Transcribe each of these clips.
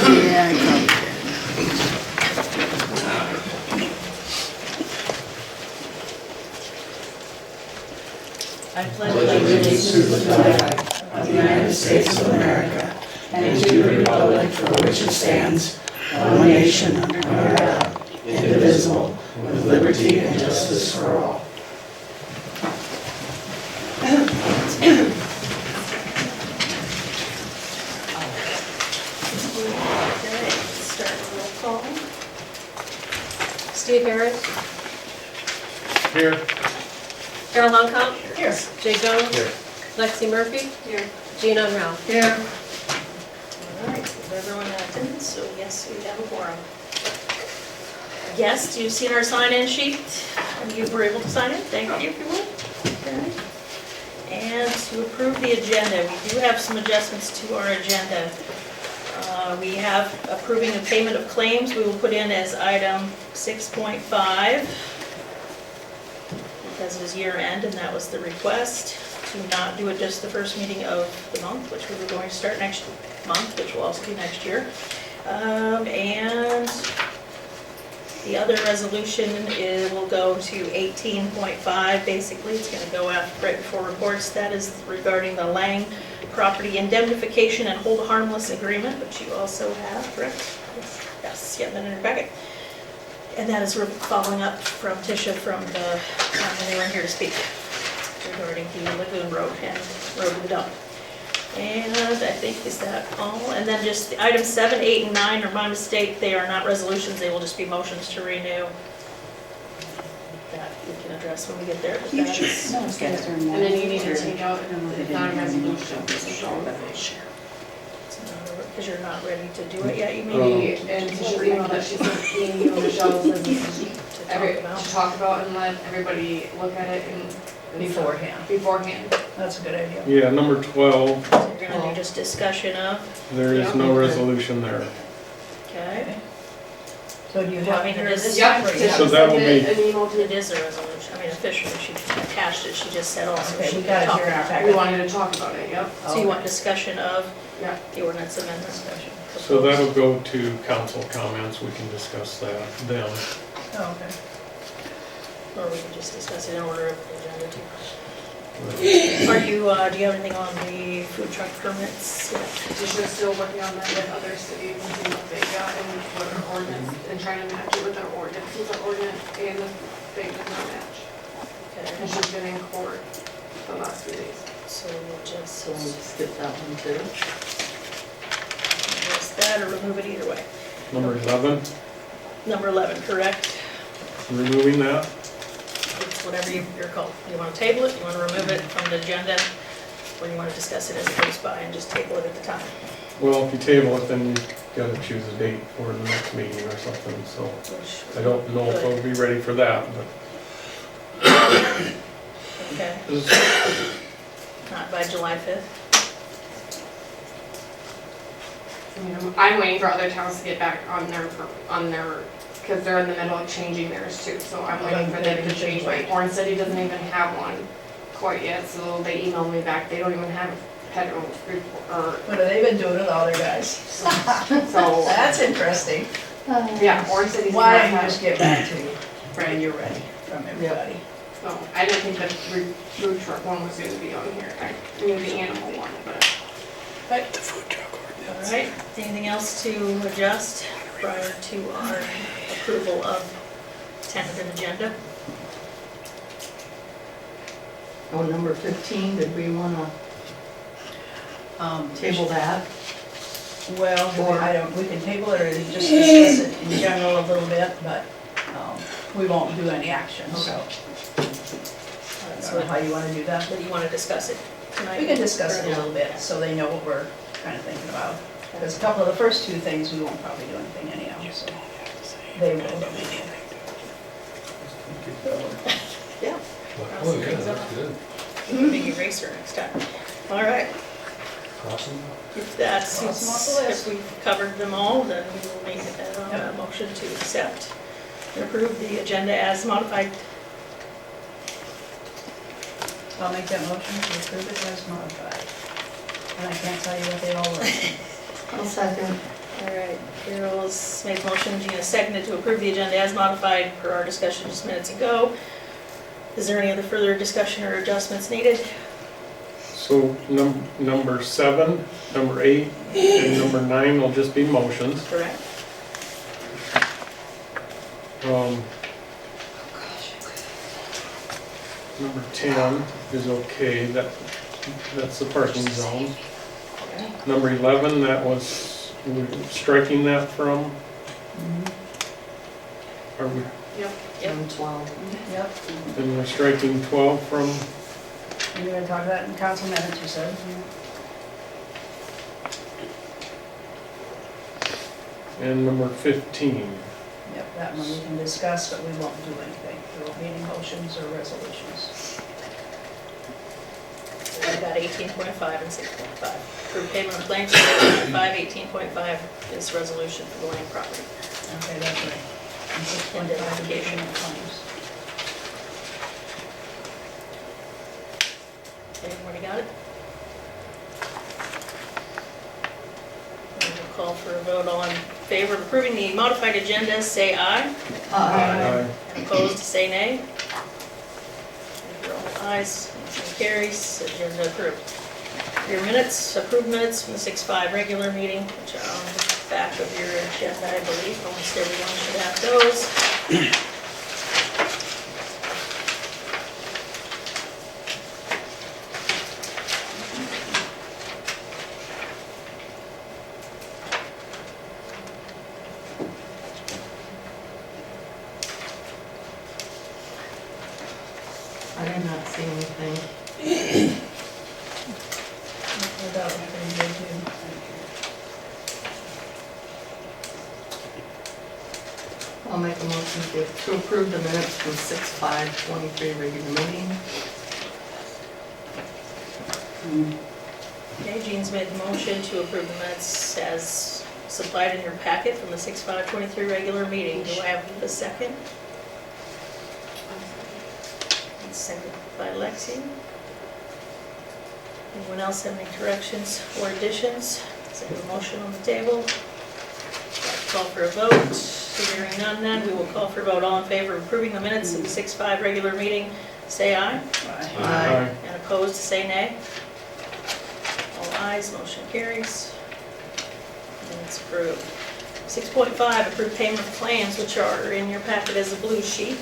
Yeah, I probably did. I pledge allegiance to the flag of the United States of America and to the republic for which it stands, one nation under God, indivisible, with liberty and justice for all. Okay, start with roll call. Steve Harris, Here. Carol Longcomb, Here. Jay Jones, Here. Lexi Murphy, Here. Gina Unruh. Here. All right, is everyone in attendance? So yes, we have a quorum. Yes, you've seen our sign-in sheet, and you were able to sign it, thank you if you would. Okay. And to approve the agenda, we do have some adjustments to our agenda. We have approving the payment of claims, we will put in as item 6.5, because it is year end, and that was the request, to not do it just the first meeting of the month, which we were going to start next month, which will also be next year. And the other resolution will go to 18.5, basically, it's gonna go after, right before reports. That is regarding the Lang property indemnification and hold harmless agreement, which you also have, correct? Yes, yeah, then in your packet. And that is following up from Tisha from the, when they were here to speak regarding the Lagoon Road and Road to the Dump. And I think, is that all? And then just the items 7, 8, and 9 are my mistake. They are not resolutions, they will just be motions to renew. That we can address when we get there, but You that should. is. No, it's guys are in And then you need to there. take out, it's not a resolution. Because you're not ready to do it yet, you mean? Maybe, and Tisha emailed that she sent me and you and Michelle says To to talk about and let everybody look at it and. Beforehand. That's a good idea. Yeah, number 12, So you're gonna do just discussion of, there is no resolution there. okay? So do you have Want me to her just- this Yep, time or you Tisha have- So that will sent be- an email It to, is a resolution, I mean officially, she attached it, she just said also. Okay, she we could got it talk here in our about it. packet. we wanted to talk about it, yep. So you want discussion of Yeah. the ordinance amendment? So that'll go to council comments, we can discuss that then. Oh, okay. Or we can just discuss it in order of the agenda too. Are you, do you have anything on the food truck permits? Tisha's still working on that with other cities and seeing what they got and what our ordinance, and trying to match it with our ordinance, since our ordinance and the state does not match. And Okay, she's been in court the last few days. so we'll just So we'll skip that one too. address that or remove it either way. Number 11, Number 11, correct? removing that. It's whatever you're called. You want to table it, you want to remove it from the agenda, or you want to discuss it as it goes by and just table it at the time. Well, if you table it, then you gotta choose a date for the next meeting or something, so Which I don't know if we'll be ready for that, but. Okay, not by July 5th. I mean, I'm waiting for other towns to get back on their, because they're in the middle of changing theirs too, so I'm waiting for them to change mine. Orange City doesn't even have one quite yet, so they emailed me back, they don't even have federal report, or, What have they been doing with all their guys? so, That's interesting. yeah, Orange City's not Why don't you have, just get back to you when you're ready from everybody? so, I didn't think the food truck one was gonna be on here, I knew the animal one, but. Right. All right, anything else to adjust prior to our approval of tentative agenda? Oh, number 15, did we wanna table that? Well, we can table it or just discuss it in general a little bit, but we won't do any action, so. I don't know how you wanna do that. But you want to discuss it tonight? We can discuss it a little bit, so they know what we're kind of thinking about. Because a couple of the first two things, we won't probably do anything anyhow, so. They will. Yeah. Oh, yeah, that's good. Big eraser next time. All right, Awesome. if that's, Cross them off the list. if we've covered them all, then we will make a motion to accept and approve the agenda as modified. I'll make that motion to approve it as modified. And I can't tell you what they all were. I'll second. All right, Carol's made the motion, Gina seconded to approve the agenda as modified per our discussion just minutes ago. Is there any other further discussion or adjustments needed? So number 7, number 8, and number 9 will just be motions. Correct? Number 10 is okay, that's the parking zone. Okay. Number 11, that was, we're striking that from, are we, Yep. And 12. Yep. and we're striking 12 from, You're gonna talk about in council minutes, you said? and number 15. Yep, that one we can discuss, but we won't do anything. There won't be any motions or resolutions. I've got 18.5 and 6.5. Approve payment of claims, 18.5 is resolution for the land property. Okay, that's right. And 6.5 Identification. additional claims. Okay, everybody got it? And we'll call for a vote. All in favor of approving the modified agenda, say aye. Aye. And opposed, say nay. If you're all ayes, motion carries, agenda approved. Your minutes, approved minutes from the 6-5 regular meeting, which are on the back of your agenda, I believe. Almost everyone should have those. I did not see anything. That was pretty good too. I'll make a motion to approve the minutes from 6/5/23 regular meeting. Okay, Jean's made the motion to approve the minutes as supplied in your packet from the 6/5/23 regular meeting. Do I have a second? And second by Lexi. Anyone else have any corrections or additions? Is there a motion on the table? Call for a vote. Hearing none then, we will call for a vote. All in favor of approving the minutes of the 6/5 regular meeting, say aye. Aye. And opposed, say nay. All ayes, motion carries. And it's approved. 6.5, approved payment of claims, which are in your packet as a blue sheet.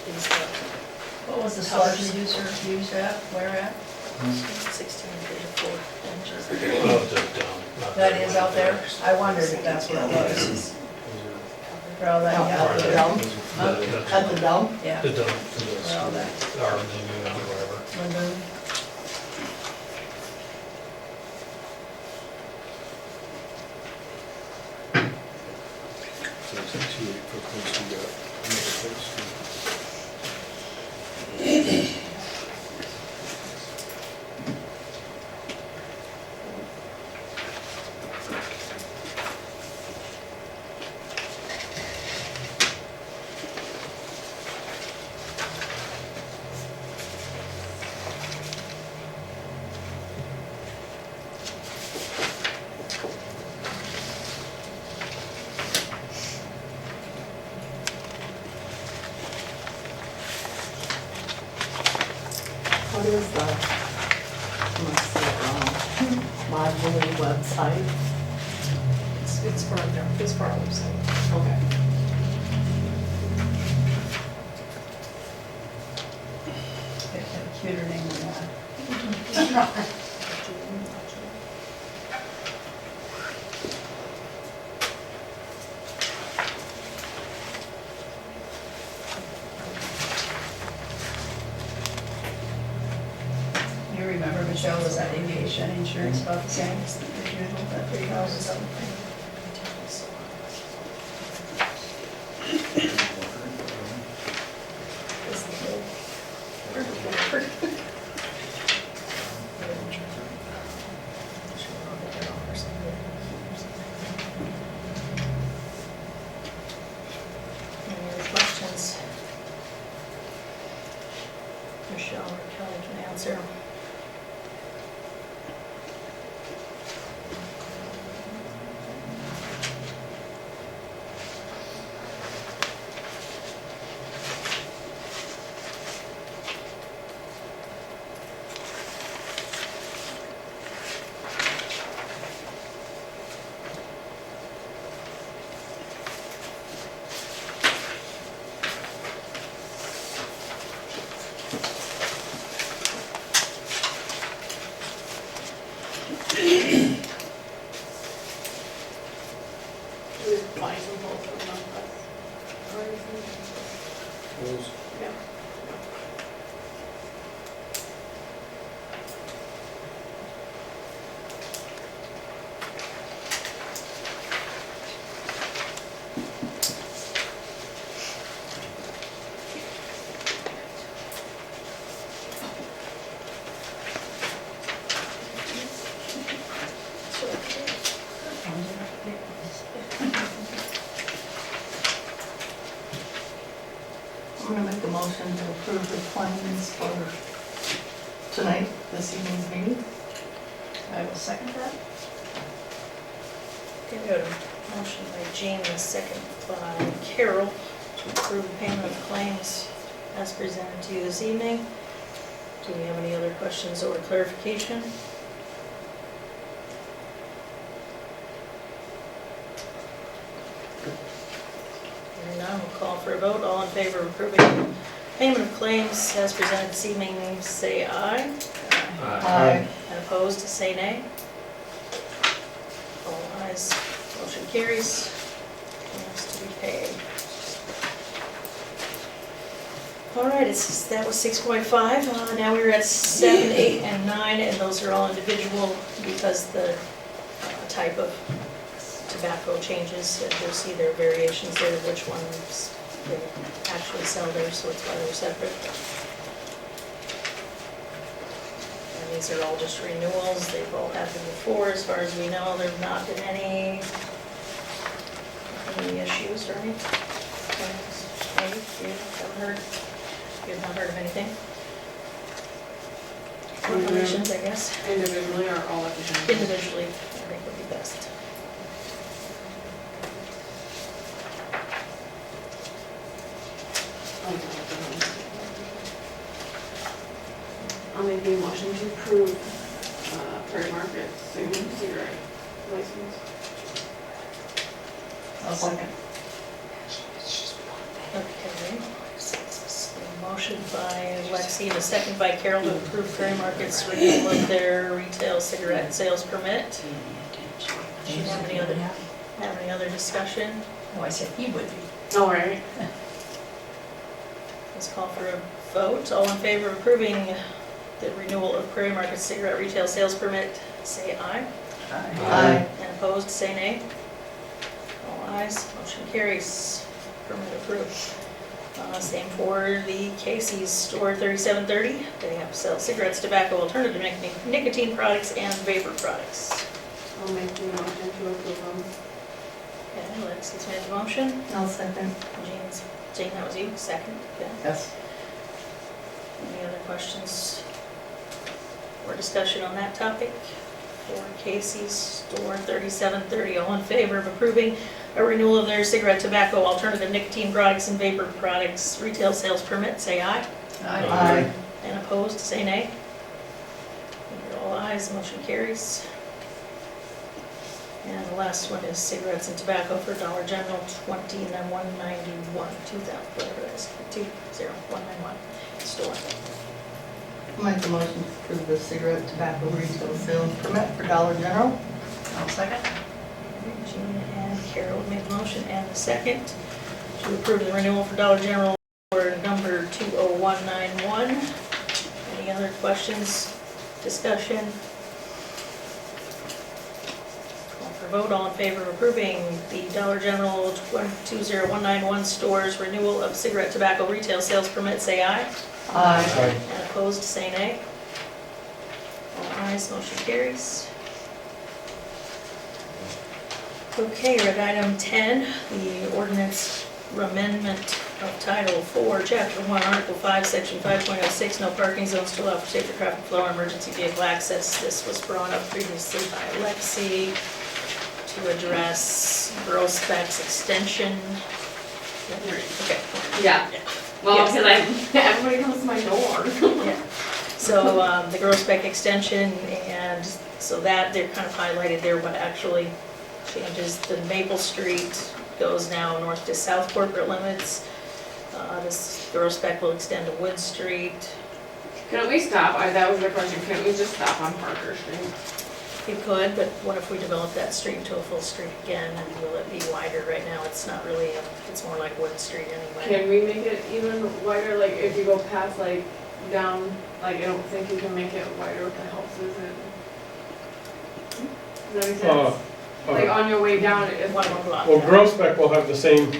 Is What was the sludge reducer used at, where at? 16.4 inches. Oh, just down. Not That that is one. out there? I wondered if that's what it was. For all that, Out at the yeah. dump? That's- At the dump? Yeah. The dump, For all that. the arms and you know, whatever. Lagoon. So it's a 2 for close we got. Another close. What is the, must see, modular website? It's for our website. Okay. They have a cuter name than that. remember, Michelle, was that aviation insurance about the same as usual, that 3,000 something? Any other questions? Michelle or Kelly can answer. Buy some both of them, Those- yeah. I'm gonna make a motion to approve the claims for tonight, this evening's meeting. I will second that. Okay, we got a motion by Jean, and a second by Carol to approve payment of claims as presented to you this evening. Do we have any other questions or clarification? Hearing none, we'll call for a vote. All in favor of approving payment of claims as presented this evening, say aye. Aye. And opposed, say nay. All ayes, motion carries. Claims to be paid. All right, that was 6.5. Now we're at 7, 8, and 9, and those are all individual because the type of tobacco changes. And you'll see there are variations there of which ones they actually sell there, so it's why they're separate. And these are all just renewals. They've all happened before, as far as we know. There've not been any issues or anything. Maybe, you haven't heard? You have not heard of anything? Regulations, I guess. Individually or all at the same time? Individually, I think would be best. I'll make the motion to approve Prairie Market cigarette license. I'll second. Okay. Motion by Lexi and a second by Carol to approve Prairie Market's renewal of their retail cigarette sales permit. Do you have any other discussion? Oh, I said he would be. All right. Let's call for a vote. All in favor of approving the renewal of Prairie Market's cigarette retail sales permit, say aye. Aye. And opposed, say nay. All ayes, motion carries. Permit approved. Same for the Casey's Store 3730. They have to sell cigarettes, tobacco, alternative nicotine products, and vapor products. I'll make the motion to approve them. Okay, Lexi's made the motion. I'll second. Jane, that was you, second. Okay. Yes. Any other questions or discussion on that topic? For Casey's Store 3730, all in favor of approving a renewal of their cigarette, tobacco, alternative nicotine products, and vapor products retail sales permit, say aye. Aye. And opposed, say nay. All ayes, motion carries. And the last one is cigarettes and tobacco for Dollar General, 2191, 2000, whatever that is, 20191 store. I'll make the motion to approve the cigarette tobacco retail sales permit for Dollar General. I'll second. Jean and Carol made the motion and the second to approve the renewal for Dollar General for number 20191. Any other questions Discussion. Call for vote, all in favor of approving the Dollar General 20191 stores renewal of cigarette tobacco retail sales permit, say aye. Aye. And opposed, say nay. All ayes, motion carries. Okay, we're at item 10, the ordinance amendment of Title 4, Chapter 1, Article 5, Section 5.06, no parking zones to allow for safer traffic flow and emergency vehicle access. This was brought up previously by Alexi to address Girl Specs extension. Okay. Yeah. Well, Yes. because everybody comes to my door. Yeah. So the Girl Spec extension, and so that, they're kind of highlighted there what actually changes. The Maple Street goes now north to south corporate limits. This Girl Spec will extend to Wood Street. Couldn't we stop, that was the question, couldn't we just stop on Parker Street? You could, but what if we develop that street into a full street again, and will it be wider? Right now, it's not really, it's more like Wood Street anyway. Can we make it even wider, like if you go past like down, like I don't think you can make it wider with the houses and. Does that make sense? Like on your way down, it's One more block. Well, Grospec will have the same,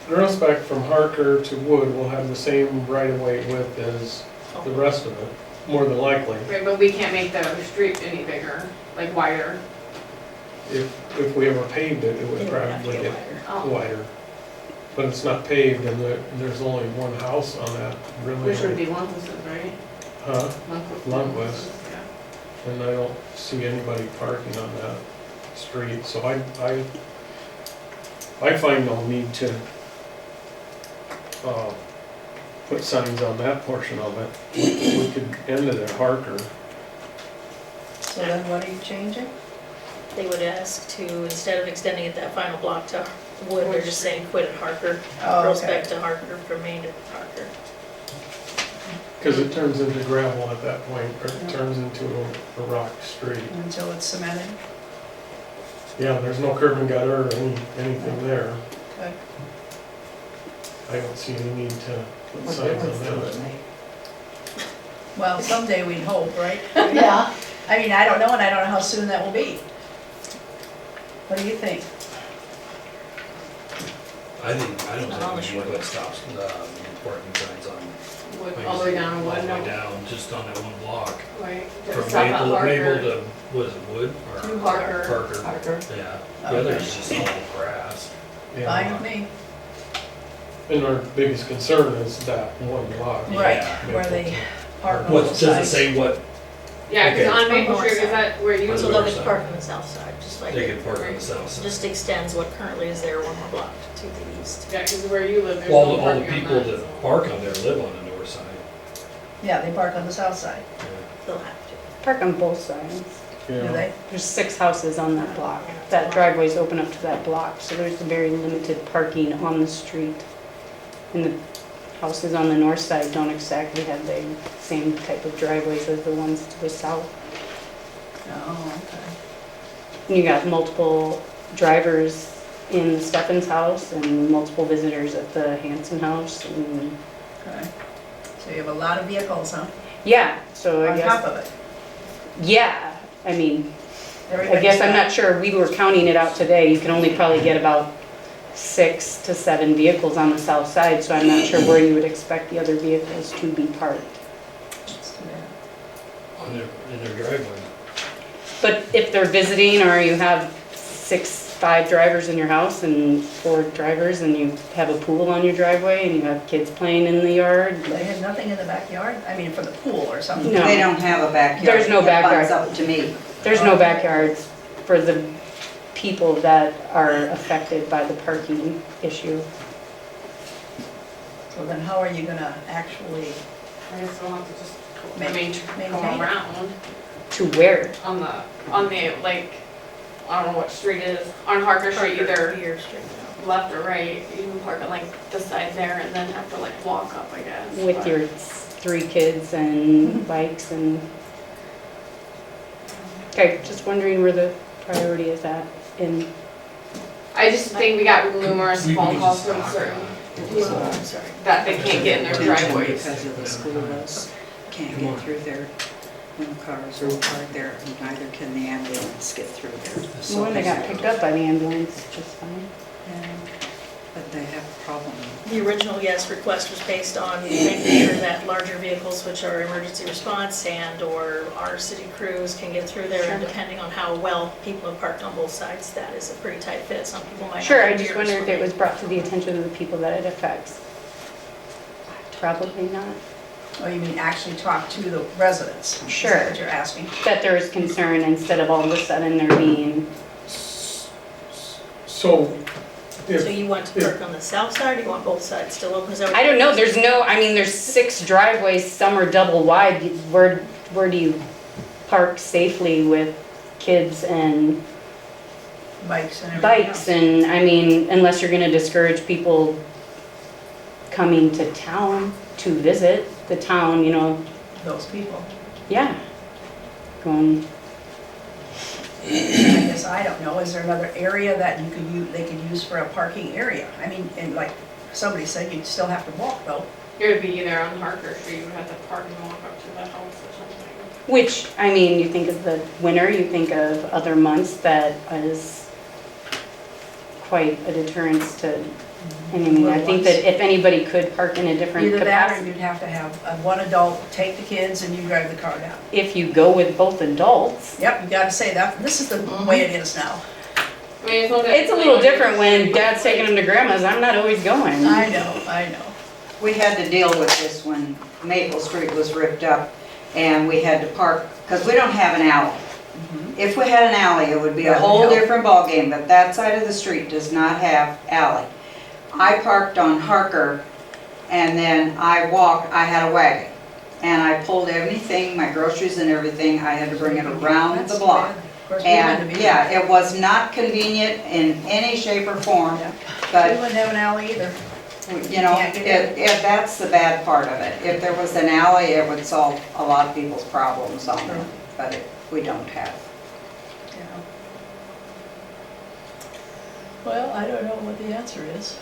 Grospec from Harker to Wood will have the same right-of-way width as the rest of it, more than likely. right, but we can't make the street any bigger, like wider. If we ever paved it, it would It would have to probably get get wider. Oh, wider. But it's not paved, and there's only one house on that, really. which would be Lundquist's, right? Huh? Lundquist. Yeah. And I don't see anybody parking on that street, so I find no need to put signs on that portion of it. We could end it at Harker. So then what are you changing? They would ask to, instead of extending it that final block to Wood, they're just saying quit at Harker. Oh, Girl okay. Spec to Harker, remain at Harker. Because it turns into gravel at that point, or it turns into a rock street. Until it's cemented? Yeah, there's no curb and gutter or anything there. Okay. I don't see any need to put signs on that. Well, someday we'd hope, right? Yeah. I mean, I don't know, and I don't know how soon that will be. What do you think? I don't Not on the think we short should put stops, parking signs on. Wood, all the way down All Wood, the way no, down, just on that one block. right, From stop at Maple Harker. to, what is it, Wood? Or To Harker. Parker, Harker? yeah. Okay. The other's just all grass. Fine with me. And our biggest concern is that one block. Right, Yeah. where they park on What, both does it sides. say what, Yeah, because Okay. on Maple North Street, is side. that where you? On So the they'll north get to side. park on the south side, just like. they could park on the south side? Just extends what currently is there one more block to the east. Yeah, because where you live, there's Well, no all the parking on people that. that park on there live on the north side. Yeah, they park on the south side, Yeah. They'll have to. Park on both sides. do Yeah. they? There's 6 houses on that block. That driveway's open up to that block, so there's very limited parking on the street. And the houses on the north side don't exactly have the same type of driveways as the ones to the south. Oh, okay. And you got multiple drivers in Stefan's house and multiple visitors at the Hanson house. And Okay. So you have a lot of vehicles, huh? yeah, so I On top guess, of it. yeah, I mean, I Everybody's guess I'm got- not sure, we were counting it out today, you can only probably get about 6 to 7 vehicles on the south side, so I'm not sure where you would expect the other vehicles to be parked. Let's do that. In their driveway. But if they're visiting, or you have 5 drivers in your house and 4 drivers, and you have a pool on your driveway, and you have kids playing in the yard, They have nothing in the backyard? I mean, for the pool or something? No. They don't have a backyard. There's no backyard. It butts up to me. there's no backyards for the people that are affected by the parking issue. So then how are you gonna actually, I guess we'll have to just, I Main- mean, go maintain it? around To where? on the, like, I don't know what street it is, on Harker Street, either Here, straight down. left or right. You can park on like the side there and then have to like walk up, I guess. With but- your 3 kids and bikes and... Okay, just wondering where the priority is at in... I just think we got numerous We phone can calls just from stop certain it. people I'm sorry. that they can't get in their driveways. Because of the school bus, can't get through there. when cars are parked there, and neither can the ambulance get through there. Well, when they got picked up by the ambulance, just fine. Yeah, but they have a problem. The original, yes, request was based on making sure that larger vehicles, which are emergency response and/or our city crews can get through there, and Sure. depending on how well people have parked on both sides, that is a pretty tight fit. Some people might not. Sure, I have just years wonder if when it was brought to the attention of the people that it affects. Probably not. Oh, you mean actually talk to the residents? Is that Sure. what you're asking? That there is concern instead of all of a sudden there being, So, So if, you want to park on the south side, or you want both sides still open? Is that what I don't know, there's no, I mean, there's 6 driveways, some are double wide. Where do you park safely with kids and Bikes and everything bikes? else. And, I mean, unless you're gonna discourage people coming to town to visit the town, you know, Those people. yeah. Going, I guess I don't know, is there another area that you could use, they could use for a parking area? I mean, and like somebody said, you'd still have to walk though. It would be either on Harker Street, you would have to park and walk up to the house or something. which, I mean, you think of the winter, you think of other months, that is quite a deterrence to, and I mean, I think that if anybody could park in a different Either that or capacity, you'd have to have one adult take the kids and you drive the car down. if you go with both adults, Yep, you gotta say that, this is the way it is now. I mean, it's not that- it's a little different when dad's taking them to grandma's, I'm not always going. I know. We had to deal with this when Maple Street was ripped up, and we had to park, because we don't have an alley. If we had an alley, it would be a That would whole help. different ballgame, but that side of the street does not have alley. I parked on Harker, and then I had a wagon, and I pulled everything, my groceries and everything, I had to bring it around That's the too block. bad. Of course, we had to And, be. yeah, it was not convenient in any shape or form, Yeah. We but, wouldn't have an alley either. you know, Can't get that's the bad part of it. If there was an alley, it would solve a lot of people's problems on it, but we don't have. Well, I don't know what the answer is.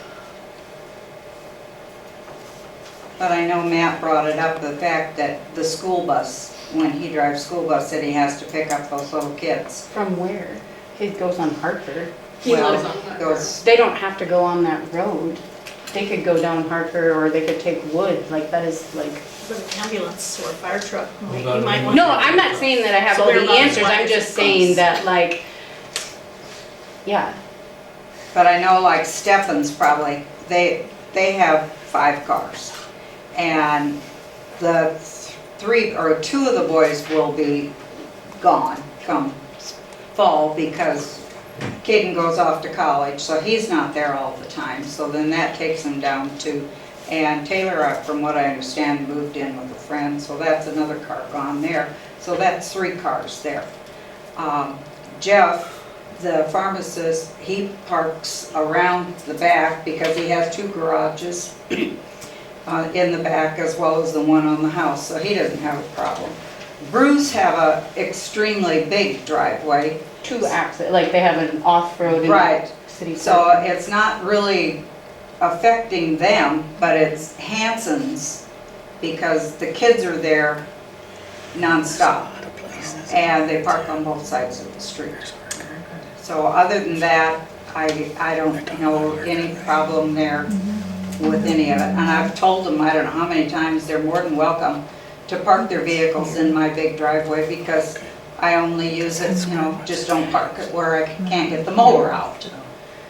But I know Matt brought it up, the fact that the school bus, when he drives school bus, that he has to pick up those little kids. From where? It goes on Harker. He Well, lives on Harker. goes- They don't have to go on that road. They could go down Harker, or they could take Wood, like, that is like. But an ambulance or a fire truck, Well, you that- might want. No, I'm not saying that I have So all they're the not answers, I'm required just to saying cross. that, like, yeah, But I know like Stephens probably, they have 5 cars. And the 3 or 2 of the boys will be gone come fall because Caden goes off to college, so he's not there all the time. So then that takes him down to, and Taylor, from what I understand, moved in with a friend, so that's another car gone there. So that's 3 cars there. Jeff, the pharmacist, he parks around the back because he has 2 garages in the back as well as the one on the house, so he doesn't have a problem. Bruce have a extremely big driveway, 2 access, like, they have an off-road and right, city. so parking. it's not really affecting them, but it's Hanson's because the kids are there nonstop and they park on both sides of the street. So other than that, I don't know any problem there with any of it. And I've told them, I don't know how many times, they're more than welcome to park their vehicles in my big driveway because I only use it, you know, just don't park it where I can't get the mower out.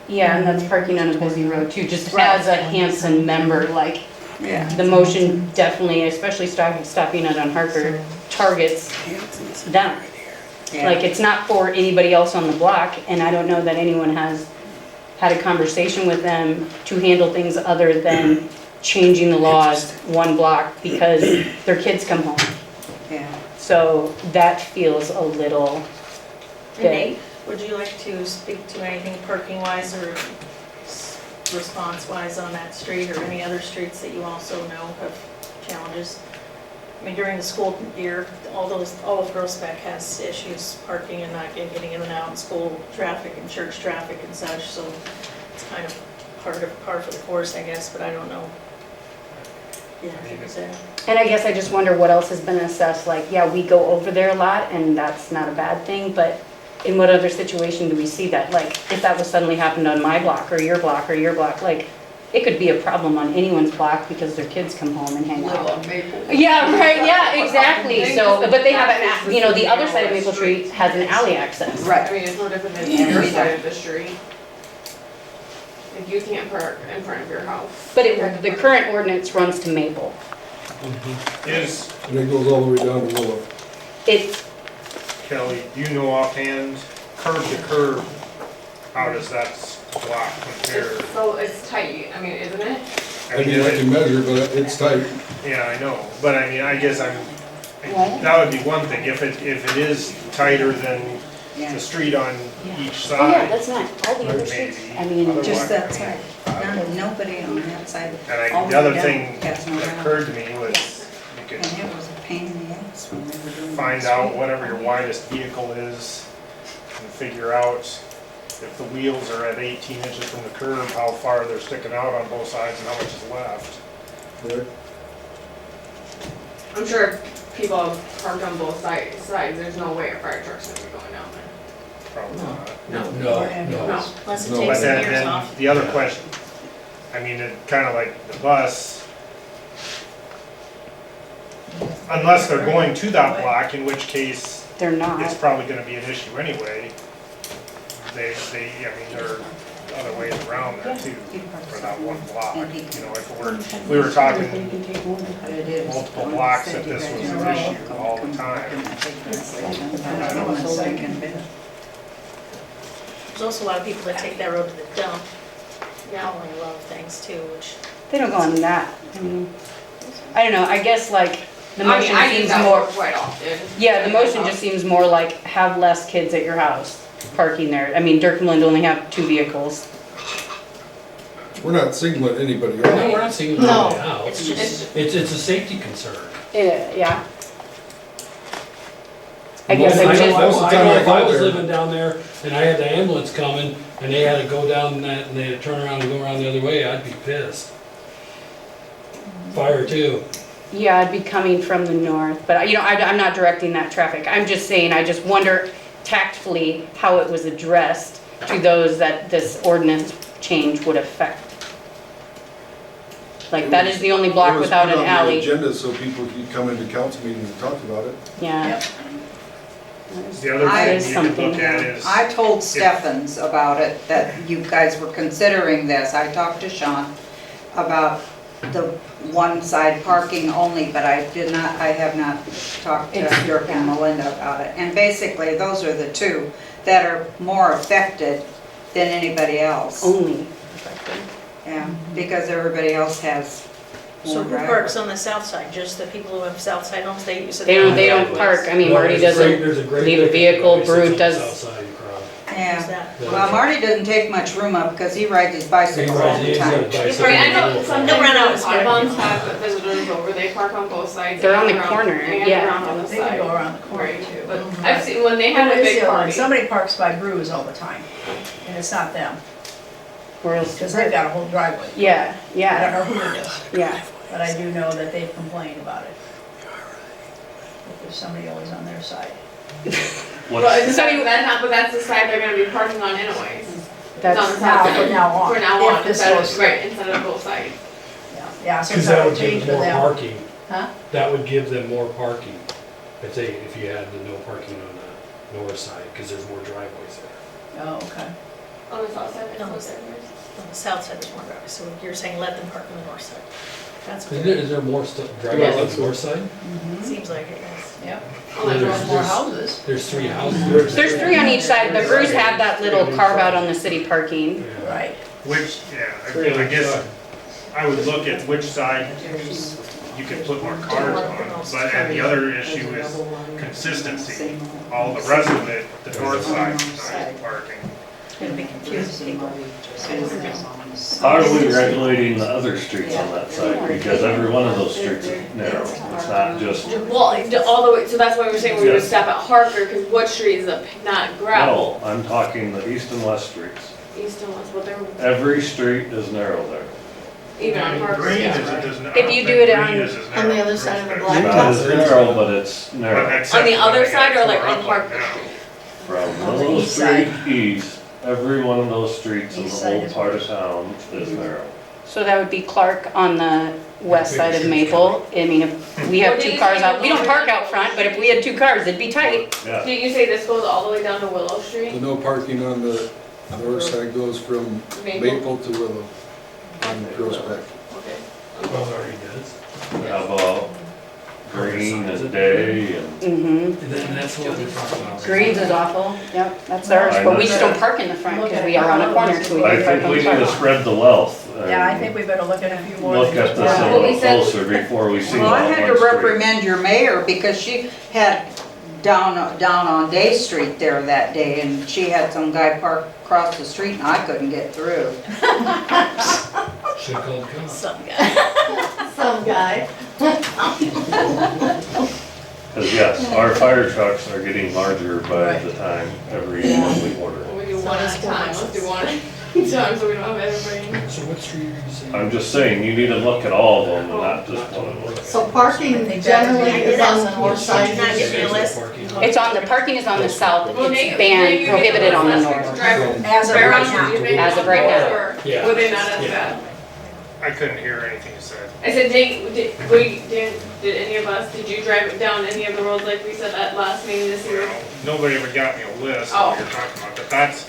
Yeah, and that's parking on a busy road too, just Right. as a Hanson member, like, Yeah. the motion definitely, especially stopping it on Harker, targets them. Like, it's not for anybody else on the block, and I don't know that anyone has had a conversation with them to handle things other than changing the laws 1 block because their kids come home. Yeah. So that feels a little bit. Nate, would you like to speak to anything parking wise or response wise on that street or any other streets that you also know have challenges? I mean, during the school year, all of Groesbeck has issues parking and not getting in and out, and school traffic and church traffic and such, so it's kind of par for the course, I guess, but I don't know. Yeah, I think it's there. And I guess I just wonder what else has been assessed, like, yeah, we go over there a lot, and that's not a bad thing, but in what other situation do we see that? Like, if that was suddenly happened on my block, or your block, or your block, like, it could be a problem on anyone's block because their kids come home and hang out. Yeah, right, yeah, exactly, so, but they have an, you know, the other side of Maple Street has an alley access. Right. I mean, it's no different than your side of the street. Like, you can't park in front of your house. But the current ordinance runs to Maple. Is, And it goes all the way down to Willow. It's, Kelly, do you know offhand, curb to curb, how does that block compare? So it's tight, I mean, isn't it? I mean, I can measure, but it's tight. Yeah, I know, but I mean, I guess Right. that would be one thing, if it is tighter than Yeah. the street on each oh yeah, side. that's not, all the other streets, I mean, Otherwise- Just that side. Nobody on that side. And all the the other way down thing has no that round. occurred to me was, you And could it was a pain in the ass when they were doing. find that out street. whatever your widest vehicle is, and figure out if the wheels are at 18 inches from the curb, how far they're sticking out on both sides and how much is left. Right? I'm sure if people have parked on both sides, there's no way a fire truck's gonna be going down there. Probably not. No, no. No. Unless it No. takes But the then, mirrors then off. the other question, I mean, it kind of like the bus, unless they're going to that block, in which case they're it's not. probably gonna be an issue anyway. I mean, there are other ways around that too, for that one block. You know, if we were talking But it is. multiple One blocks said that you this guys was an are issue welcome all to the come time. and take this thing. I don't want to second bid. There's also a lot of people that take that road to the dump, Yeah. hauling a lot of things too, which, They don't go on that, I mean, I don't know, I guess like, the I mean, motion I use seems that more, road quite often. yeah, the motion just seems more like, have less kids at your house parking there. I mean, Dirkland only have 2 vehicles. We're not singling anybody No, out. we're not seeing it No, out. it's just, It's a safety concern. Yeah. I guess I I know just, Most of the I time know I if go I was there- living down there and I had the ambulance coming and they had to go down that and they had to turn around and go around the other way, I'd be pissed. Fire too. yeah, I'd be coming from the north, but you know, I'm not directing that traffic. I'm just saying, I just wonder tactfully how it was addressed to those that this ordinance change would affect. Like, that is the only block without an It was put on the alley. agenda so people could come into council meetings and talk about it. Yeah. The other I- thing Is you could something, look at is, I told Steffens about it, that you guys were considering this. I talked to Sean about the one side parking only, but I have not talked to Dirk and Melinda about it. And basically, those are the two that are more affected than anybody else. Only. Yeah, because everybody else has so more who drivers. parks on the south side? Just the people who have south side homes, they use it. They don't park, I mean, No, Marty there's a great- doesn't there's a great leave a pickup vehicle, place that's Brood on the does. south side of Crown. Use Yeah, that. well, Marty doesn't take much room up because he rides his bicycle all the time. Right, I know sometimes They'll run out when of Audubon's have visitors over, they park on both sides. They're and on the around- corner, and yeah. around on the They can side. go around the corner Right, too. but I've seen, when they have What a is big the other one? party. Somebody parks by Brews all the time, and it's not them, Where else? because they've got a whole driveway. Yeah, I don't yeah, know who it is, yeah. but I do know that they've complained about it. If there's somebody always on their side. Well, it's So not you- that not, but that's the side they're gonna be parking on anyways. That's, It's on the Now, south from side. now on. For now If on, this instead goes of, right, instead of both sides. Yeah, so Cause it's that not would a change give for them more them. parking. Huh? That would give them more parking. If you had the no parking on the north side, cause there's more driveways there. Oh, okay. On the south side, No, it's it's- there. On the south side is more drivers, so you're saying let them park on the north side. That's what Is there more driveways on the north side? it seems like it is. Yep. On the There's- north. More houses. There's 3 houses. there's 3 on each side, but Bruce had that little carve out on the city parking. Yeah. Right. which, I guess, I would look at which side you could put more cars on, but, and the other issue is consistency. All the rest of it, the north side is not parking. It's gonna be confusing people. How are we regulating the other streets on that side? Because every one of those streets is narrow. It's not just, Well, all the way, so that's why we were saying we would Yes. stop at Harker, cause what street is not gravel? no, I'm talking the east and west streets. East and west, but they're, Every street is narrow there. even on Park Green Street. is, it doesn't. If you do it on- On the other side of the Not blacktop? as narrow, but it's narrow. On the other side or like on Park Street? From On the Willow east side. Street east, every one of those streets in the East side whole is part of worse. town is narrow. So that would be Clark on the west side of Maple. I mean, if we have Well, two do you cars think out, we don't we'll- park out front, but if we had two cars, it'd be tight. Yeah. Did you say this goes all the way down to Willow Street? The no parking on the north side goes from Maple to Willow on Prospect. Okay. Well, already does. How about Green and Day and Mm-hmm. And that's what we talked about. Greens is awful, yep, that's ours, I but we know. just don't park in the front because we are on a corner, so we I can park think on we the need to front. spread the wealth Yeah, I and think we better look at a few more. look than at just this a one. Well, we little said- closer before we see Well, I all had one to street. reprimand your mayor because she had down on Day Street there that day and she had some guy parked across the street and I couldn't get through. Should've called cops. Some guy. Some guy. Cause yes, our fire trucks are getting larger by Right. the time every one we order. We do So one at that's a time, let's cool. do one at a time so we don't have everybody. So what street are you saying? I'm just saying, you need to look at all of them, not just one of them. So parking generally is on the north side. Did you not get me a list? It's on, the parking is on the south, Well, it's banned, prohibited on the north. As of right now. As of right now. Or Yeah. were they not as Yeah. bad? I couldn't hear anything you said. I said, did any of us, did you drive down any of the roads like we said at last meeting this year? Well, nobody ever got me a list of Oh. what you're talking about, but that's,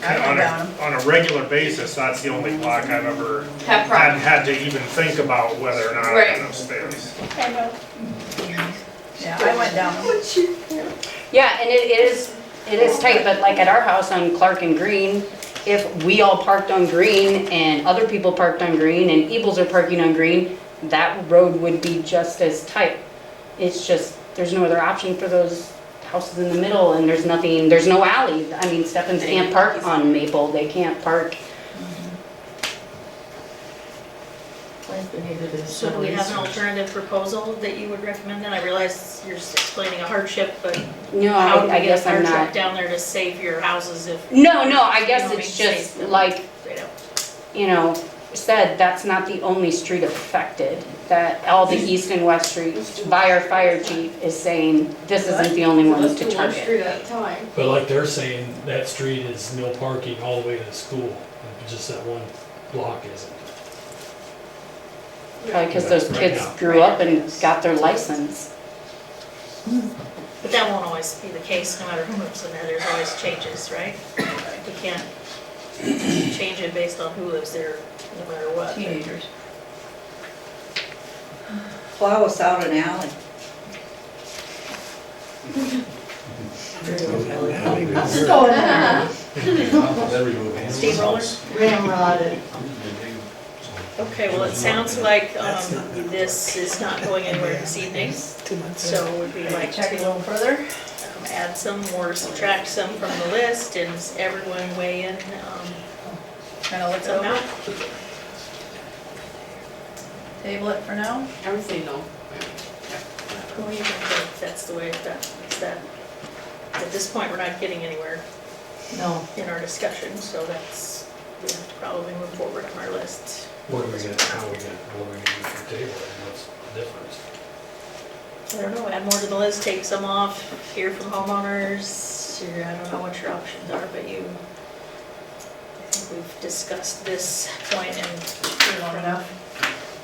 I on went down them. a regular basis, that's the only block I've ever Have problems. had to even think about whether or not I Right. had enough space. Yeah, I went down them. Yeah, and it is tight, but like at our house on Clark and Green, if we all parked on Green and other people parked on Green and Ebles are parking on Green, that road would be just as tight. It's just, there's no other option for those houses in the middle and there's nothing, there's no alley. I mean, Stephens can't park on Maple, they can't park. So do we have an alternative proposal that you would recommend then? I realize you're just explaining a hardship, but No, how do I we get a guess fire I'm truck not. down there to save your houses if No, I You guess know, it's make just safe. like, they don't? you know, said, that's not the only street affected. That all the east and west streets, by our fire chief is saying, this isn't the only ones Let's to do one target. street at a time. But like they're saying, that street is no parking all the way to the school, and just that one block isn't. Probably because those Right kids now. grew up and got their license. But that won't always be the case, no matter who moves in there, there's always changes, right? We can't change it based on who lives there, no matter what. Teenagers. Plow us out an alley. What's going on? Steve Roller? Ramrodded. Okay, well, it sounds like this is not going anywhere this evening, so would we like Check a to little further. add some or subtract some from the list and everyone weigh in? Kind of look So over. now, Table it for now. I would say no. who do you think that's the way it's that? At this point, we're not getting anywhere No. in our discussion, so that's, we have to probably move forward on our list. What are we gonna, how are we gonna, what are we gonna do for the table, and what's the difference? I don't know, add more to the list, take some off, hear from homeowners, or I don't know what your options are, but I think we've discussed this point and Long enough.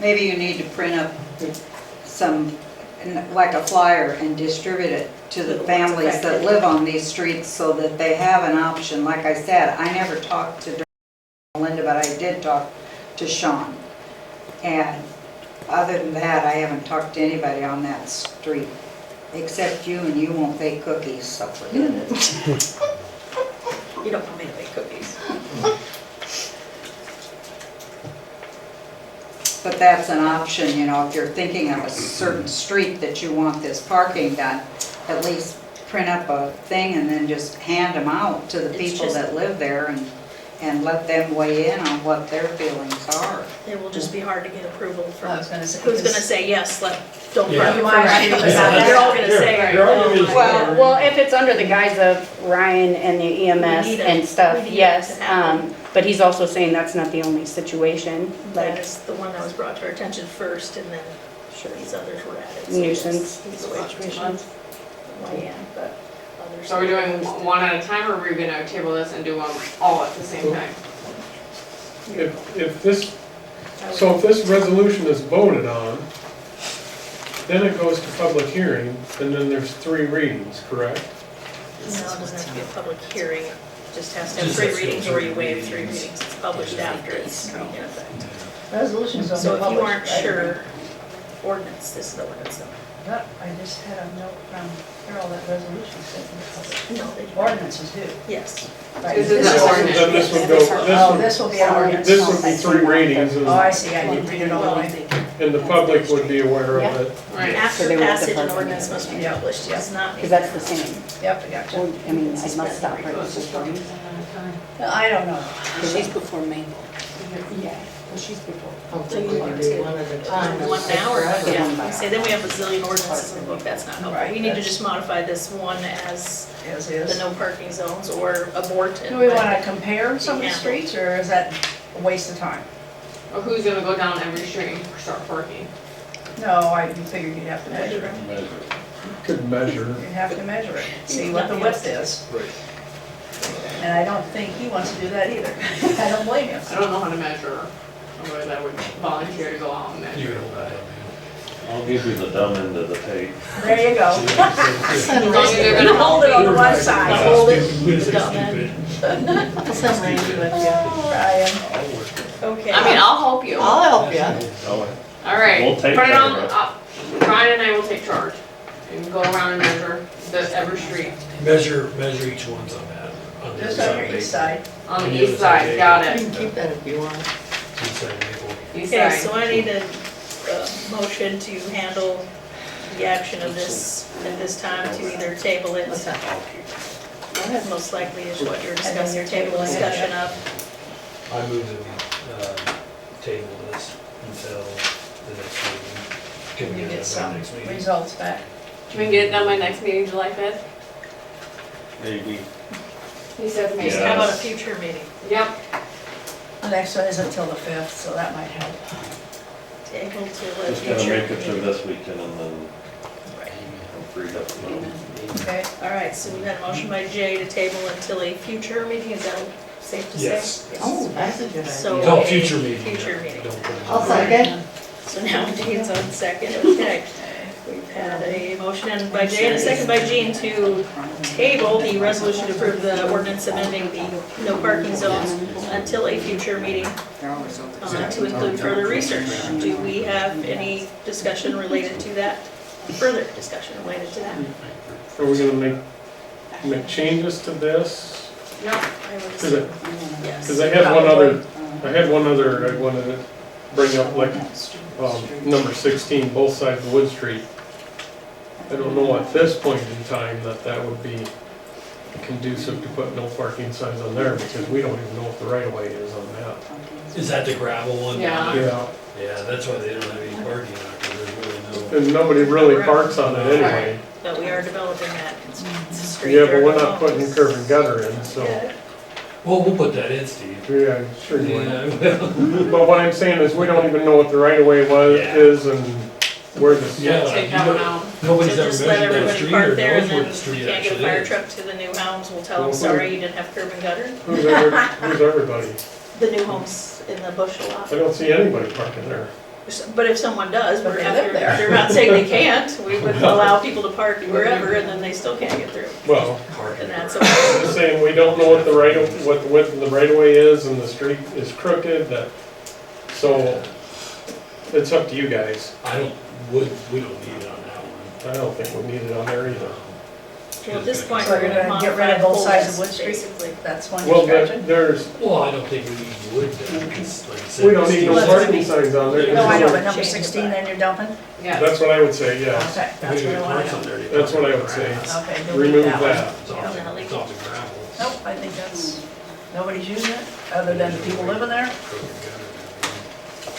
Maybe you need to print up some, like a flyer and distribute it to the families that live on these streets so that they have an option. Like I said, I never talked to Linda, but I did talk to Sean. And other than that, I haven't talked to anybody on that street, except you, and you won't bake cookies, so forget it. you don't want me to make cookies. But that's an option, you know, if you're thinking of a certain street that you want this parking done, at least print up a thing and then just hand them out to the It's people just- that live there and let them weigh in on what their feelings are. It will just be hard to get approval I from, was gonna say. who's gonna say, yes, don't Yeah. park in You front might of have me. to- They're all gonna say, You're all gonna be- Well, if it's under the guise of Ryan and the EMS We need it. and stuff, We need it yes. to happen. But he's also saying that's not the only situation, That like is the one that was brought to our attention first, and then these others were added. So nuisance He's away for 2 months. Way in, but others. So are we doing one at a time, or are we gonna table this and do them all at the same time? If this, so if this resolution is voted on, then it goes to public hearing, and then there's 3 readings, correct? No, it doesn't have to be a public hearing, it just has to have 3 readings, or you waive 3 readings. It's published after it's in effect. Resolutions don't So get if you published. aren't sure, ordinance, this is the ordinance though. Yep, I just had a note from Carol that resolutions didn't get published. No, they don't. Ordinances do. Yes. Right. This is This the is- ordinance. Then this would go, Oh, this will be an ordinance. this would be 3 readings, Oh, I and see, I didn't read it all the way. the public would be aware of it. Right. So After they want the passage, an parking. ordinance must be published, it does not. because that's the same. Yep, I got Or, you. I mean, I must stop right before. No, I don't know. She's before Maple. Yeah, well, she's before. So you want to one at a time. one now, or, forever. yeah, I say, then we have a zillion ordinances in the book, that's not helpful. Right, We need to that's- just modify this one as As the is. no parking zones, or abort it. Do we want to compare some of the Yeah. streets, or is that a waste of time? Or who's gonna go down every street and start parking? No, I figured you'd have to measure it. Measure. Could measure. You'd have to measure it, see what the width is. Right. And I don't think he wants to do that either. I don't blame him. I don't know how to measure, otherwise I would volunteer to go out and You measure. can hold that up, I'll give you the dumb end of the tape. There you go. As long as they're Gonna gonna hold it on the one I'll side. hold it, man. the dumb end. I'll send Randy with you. Brian. Okay. I mean, I'll help you. I'll help you. Oh, All right, We'll put take it care on, of it. Brian and I will take charge. And go around and measure every street Measure each one's on that. On the Just other on your side, east side. on And the the east other side, side, got You it. can keep that if you want. East side Maple. East Okay, side. so I need a motion to handle the action of this at this time, to either table it. What's that? Most likely is what you're discussing, table discussion of. I move that we, table this until the next meeting. Can we You get get it done some next meeting? results back. Can we get it done by next meeting, July 5th? Maybe. He says maybe. Yeah. How about a future meeting? Yep, The next one isn't till the 5th, so that might help. Table to a Just gotta future make it through meeting. this weekend and then I'm freed up. Okay? All right, so we've had a motion by Jay to table until a future meeting, is that safe to say? Yes. Oh, that's a good idea. So No, a future meeting. Future meeting. Don't put it I'll on. second. So now Jane's on second, okay. We've had a motion by Jay and a second by Jean to table the resolution to approve the ordinance amending the no parking zones until a future meeting to include further research. Do we have any discussion related to that? Further discussion related to that? Are we gonna make changes to this? No, I would Cause say I, yes. 'cause I had one other I wanted to bring up, like, number 16, both sides of Wood Street. I don't know at this point in time that would be conducive to put no parking signs on there, because we don't even know what the right of way is on that. Is that the gravel one? Yeah. Yeah, Yeah, that's why they don't have any parking lot, 'cause there's really no. and nobody really parks on it anyway. But we are developing that street. Yeah, but there we're as not well. putting curb and gutter in, so, Yeah. Well, we'll put that in, Steve. yeah, sure you would. Yeah, But what I'm saying is, we don't even know what the right of way Yeah. is and where the. Yeah. take that one out. Nobody's So ever just let measured that everybody street park or there, knows and where then the if street you can't get a actually fire is. truck to the new homes, we'll tell them, Well, sorry, you didn't have curb and gutter. Who's everybody? The new homes in the bush lot. I don't see anybody parking there. But if someone does, But we're they after, live there. they're not saying they can't, we would allow people to park wherever, and then they still can't get through. Well, And that's I'm okay. just saying, we don't know what the what the width of the right of way is, and the street is crooked, so it's up to you guys. We don't need it on that one. I don't think we need it on there either. Well, at this point, So we're you're gonna gonna get rid modify of the both whole sides of Wood list, Street? basically. That's one Well, you're scratching? there's, Well, I don't think we need wood then, because like I said. we don't need no Well, parking signs on there. No, I know, but number Change the 16 then you're dumping? Yeah. That's what I would say, yes. Okay, that's We what I got wanna parks on know. there, they That's park what I on would say. grass. Okay, Remove delete that one. that. It's off the- it's off the gravel. Nope, I think that's, nobody's using it, other than the people living there.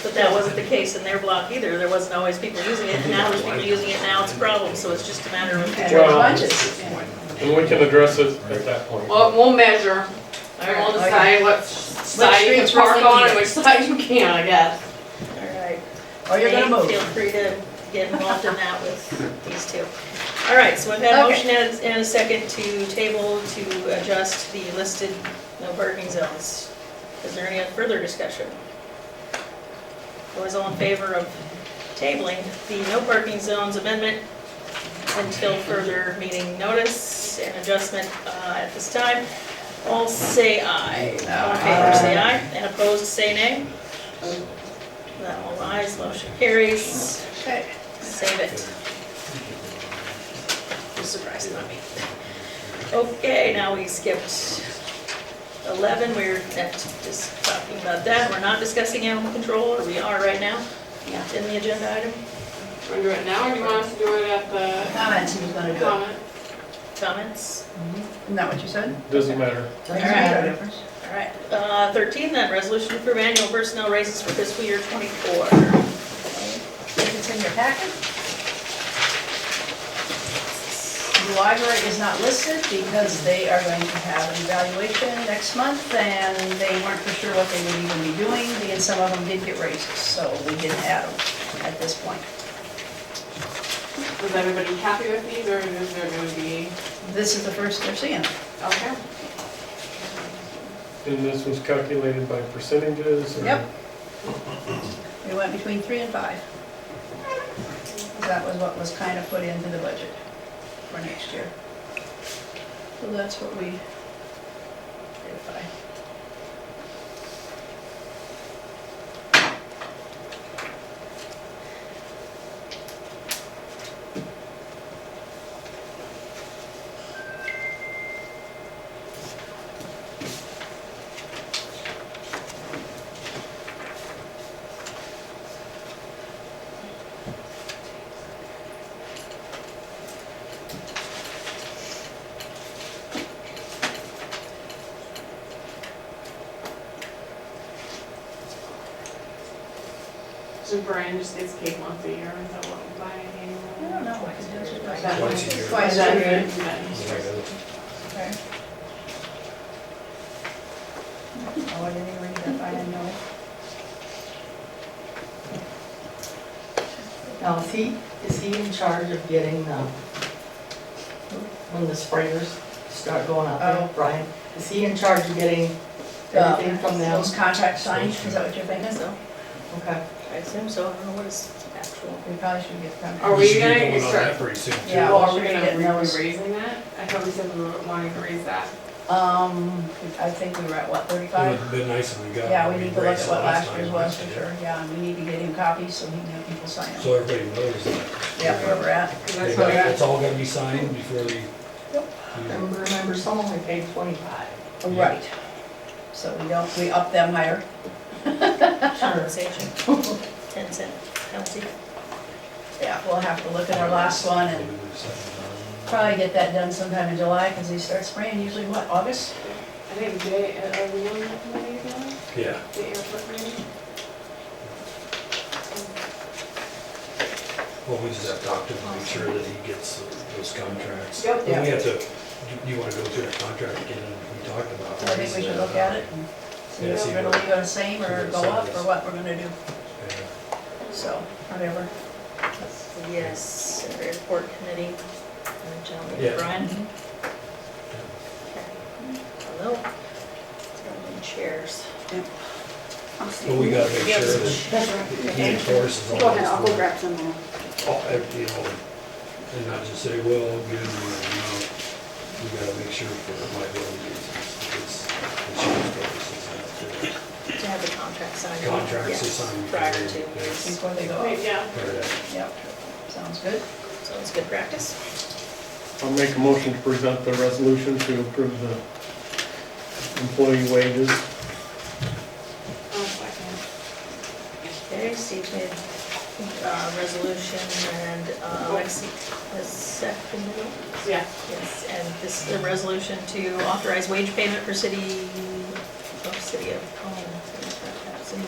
But that wasn't the case in their block either, there wasn't always people using it, now there's people using it, now it's a problem, so it's just a matter of. And Well- bunches. And we can address it at that point. Well, we'll measure, and we'll Alright. decide what side you can streets park really on need and it? which side you can't, I guess. All right. Or you're gonna Nate, move. Feel free to get involved in that with these two. All right, so we've had a Okay. motion and a second to table to adjust the listed no parking zones. Is there any further discussion? Was all in favor of tabling the no parking zones amendment until further meeting notice and adjustment at this time? All say aye. All in favor, say aye. And opposed, say nay. All ayes, motion carries. Okay. Save it. Just surprised about me. Okay, now we skipped 11, we're just talking about that. We're not discussing animal control, or we are right now? Yeah. In the agenda item? Do you want to do it now or do you want us to do it at the Comments, he was gonna do it. comment? Comments? Isn't that what you said? Doesn't matter. Doesn't All right. make a difference. All right, 13 then, resolution to approve annual personnel raises for fiscal year '24. If it's in your packet. The library is not listed because they are going to have an evaluation next month and they weren't for sure what they would even be doing, and some of them did get raises, so we didn't add them at this point. Is everybody happy with these or is there going to be, This is the first they're seeing. okay? And this was calculated by percentages? or- Yep. We went between 3 and 5. That was what was kind of put into the budget for next year. So that's what we did by. So Brian just gets paid once a year, is that what we buy annually? I don't know what to do with Like that. Twice a year. Twice Is a that year. good? Okay. Oh, I didn't even read that, I didn't know. Now, is he in charge of getting when the sprayers start going out there, Oh. Brian? Is he in charge of getting everything from them? Those contracts signed, is that what you're thinking? So, Okay. I assume so, I don't know what is actual. We probably should get contracts. Are We we should gonna get going on start- that pretty soon too. Yeah. Well, are we we should gonna get be those. raising that? I thought we said we were wanting to raise that. I think we were at what, It 35? would have been nice if we got. Yeah, we need to look raised at what last time year's was for year. sure, yeah, and we need to get him copies so he can have people sign them. So everybody knows that. Yeah, where we're at. 'Cause They that's got- what I It's all gotta be signed before they. Remember, some only paid 25. Right. So we up them higher. Compensation, 10-cent penalty. Yeah, we'll have to look at our last one and probably get that done sometime in July, because they start spraying usually, what, August? I think Jay, are we on that committee again? Yeah. The airport committee? Well, we just have to talk to him, make sure that he gets those contracts. Yep. But we have to, you wanna go through that contract again, and we talked about. So I think we should look at it and see Yeah, if see we're gonna what- leave it the same or go up, or what we're gonna do, Yeah. so, whatever. Yes, airport committee, Yeah. Brian? Hello? Chairs. But we gotta make sure that he enforces all this. Go grab some more. You know, and not just say, well, good, you know, we gotta make sure for liability reasons, it's insurance purposes. To have the contract signed. Contracts are Yes, signed. prior to, Yes. Before they go up. Wait, yeah. Part of that. Yep, sounds good. so it's good practice. I'll make a motion to present the resolution to approve the employee wages. Oh, second. Okay, Steve made resolution and Lexi has seconded it. Yeah. Yes, and this is a resolution to authorize wage payment for city of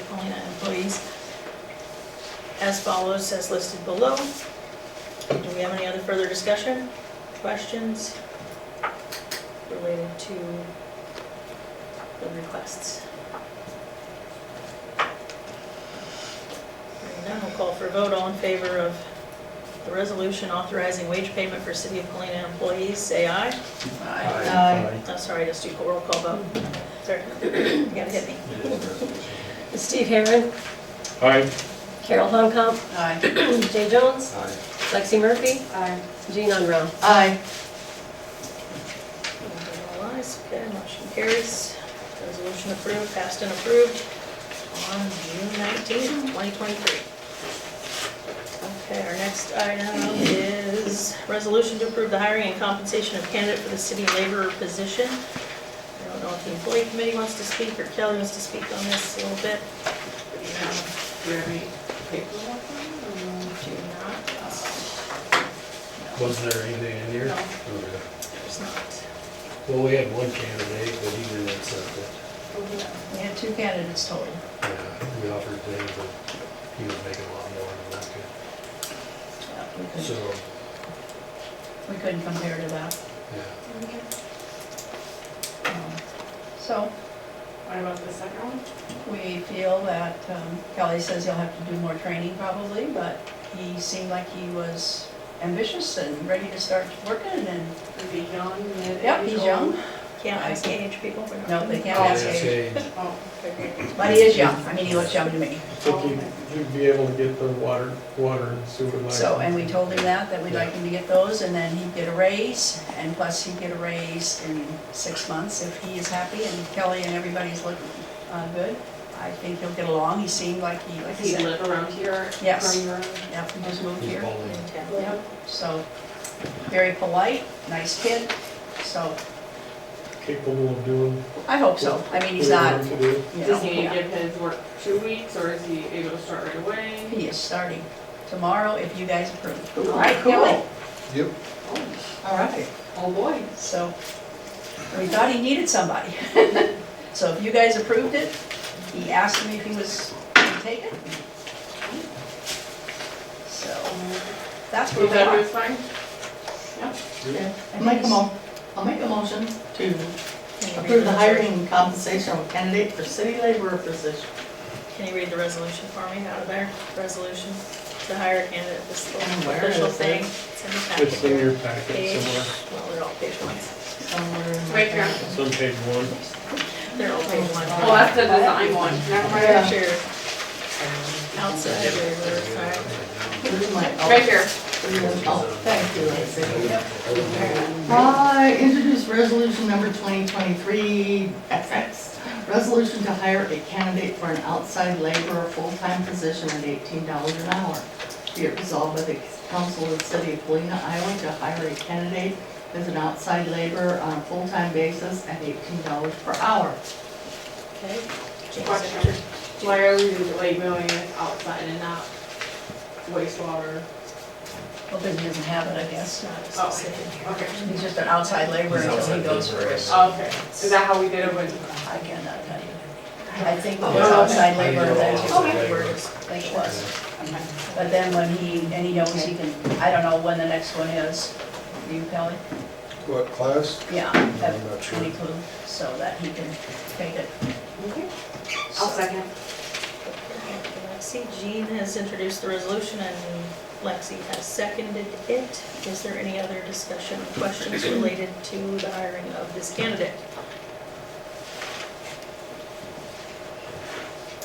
Paullina employees as follows, as listed below. Do we have any other further discussion, questions related to the requests? And then we'll call for a vote. All in favor of the resolution authorizing wage payment for City of Paullina employees, say aye. Aye. Oh, sorry, just do roll call vote. Sorry, you gotta hit me. Steve Herron, Aye. Carol Hunkemp, Aye. Jay Jones, Aye. Lexi Murphy, Aye. Jean Unruh. Aye. All ayes, okay, motion carries. Resolution approved, passed and approved on June 19th, 2023. Okay, our next item is resolution to approve the hiring and compensation of candidate for the city laborer position. I don't know if the employee committee wants to speak or Kelly wants to speak on this a little bit. Do you have any paperwork on Do not, Wasn't there anything in here? No. Okay. there's not. Well, we had one candidate, but he didn't accept it. We had 2 candidates total. Yeah, we offered to him, but he was making a lot more than that kid. Yeah, So, we couldn't compare to that. yeah. So What about the second one? we feel that Kelly says he'll have to do more training probably, but he seemed like he was ambitious and ready to start working and, Is he young, mid? yep, he's young. Can't ask age people. we're not No, doing they can't that. ask That's age. age. Oh, But he is young. I mean, he looks young to me. Think you'd be able to get the water and sewer license. So, and we told him that we'd like him to get those, and then he'd get a raise, and plus he'd get a raise in 6 months if he is happy, and Kelly and everybody's looking good. I think he'll get along. He seemed like he, like I does he said, live around here? Yes. From your? yep, he just moved He's here. Pauline. Yep, so, very polite, nice kid, so, Capable of doing. I hope so. I mean, he's what not, he wants to do. you Does he know, give his work 2 weeks, or is he able to start right away? he is starting tomorrow if you guys approve. Cool. Right, Cool. Kelly? Yep. All right. Oh, boy. So, we thought he needed somebody. So if you guys approved it, he asked me if he was going to take it. So, that's where You we thought he are. was fine? Okay. I I'll make a motion to Can you read approve the hiring resolution? and compensation of a candidate for city laborer position. Can you read the resolution for me out of there? Resolution to hire a candidate, this little And where official is it? thing. It's in the packet It's in here. your packet Page, somewhere. well, they're all page ones. Somewhere in my Right here. packet. It's on page 1. They're all page ones. Oh, that's the design one. Never mind. Yeah. Sure. Outside of the side. Where's my- oh, Right here. Oh, thank you, Lexi. I introduce resolution number 2023 XX. Resolution to hire a candidate for an outside laborer full-time position at $18 an hour. Be it resolved by the council of the city of Paullina, Iowa, to hire a candidate as an outside laborer on a full-time basis at $18 per hour. Okay. James, Question. Why are we labeling it outside and not wastewater? Well, because he doesn't have it, I guess. Not a Oh, specific. okay. He's just an outside laborer until he goes for his, Okay. Is that how we did it when? I cannot tell you. I think it was outside laborer then, Okay. I think it was. But then when and he knows he can, I don't know when the next one is. Do you, Kelly? What, class? Yeah, I'm have not sure. any clue, so that he can take it. Okay. I'll second. Lexi, Jean has introduced the resolution and Lexi has seconded it. Is there any other discussion or questions related to the hiring of this candidate?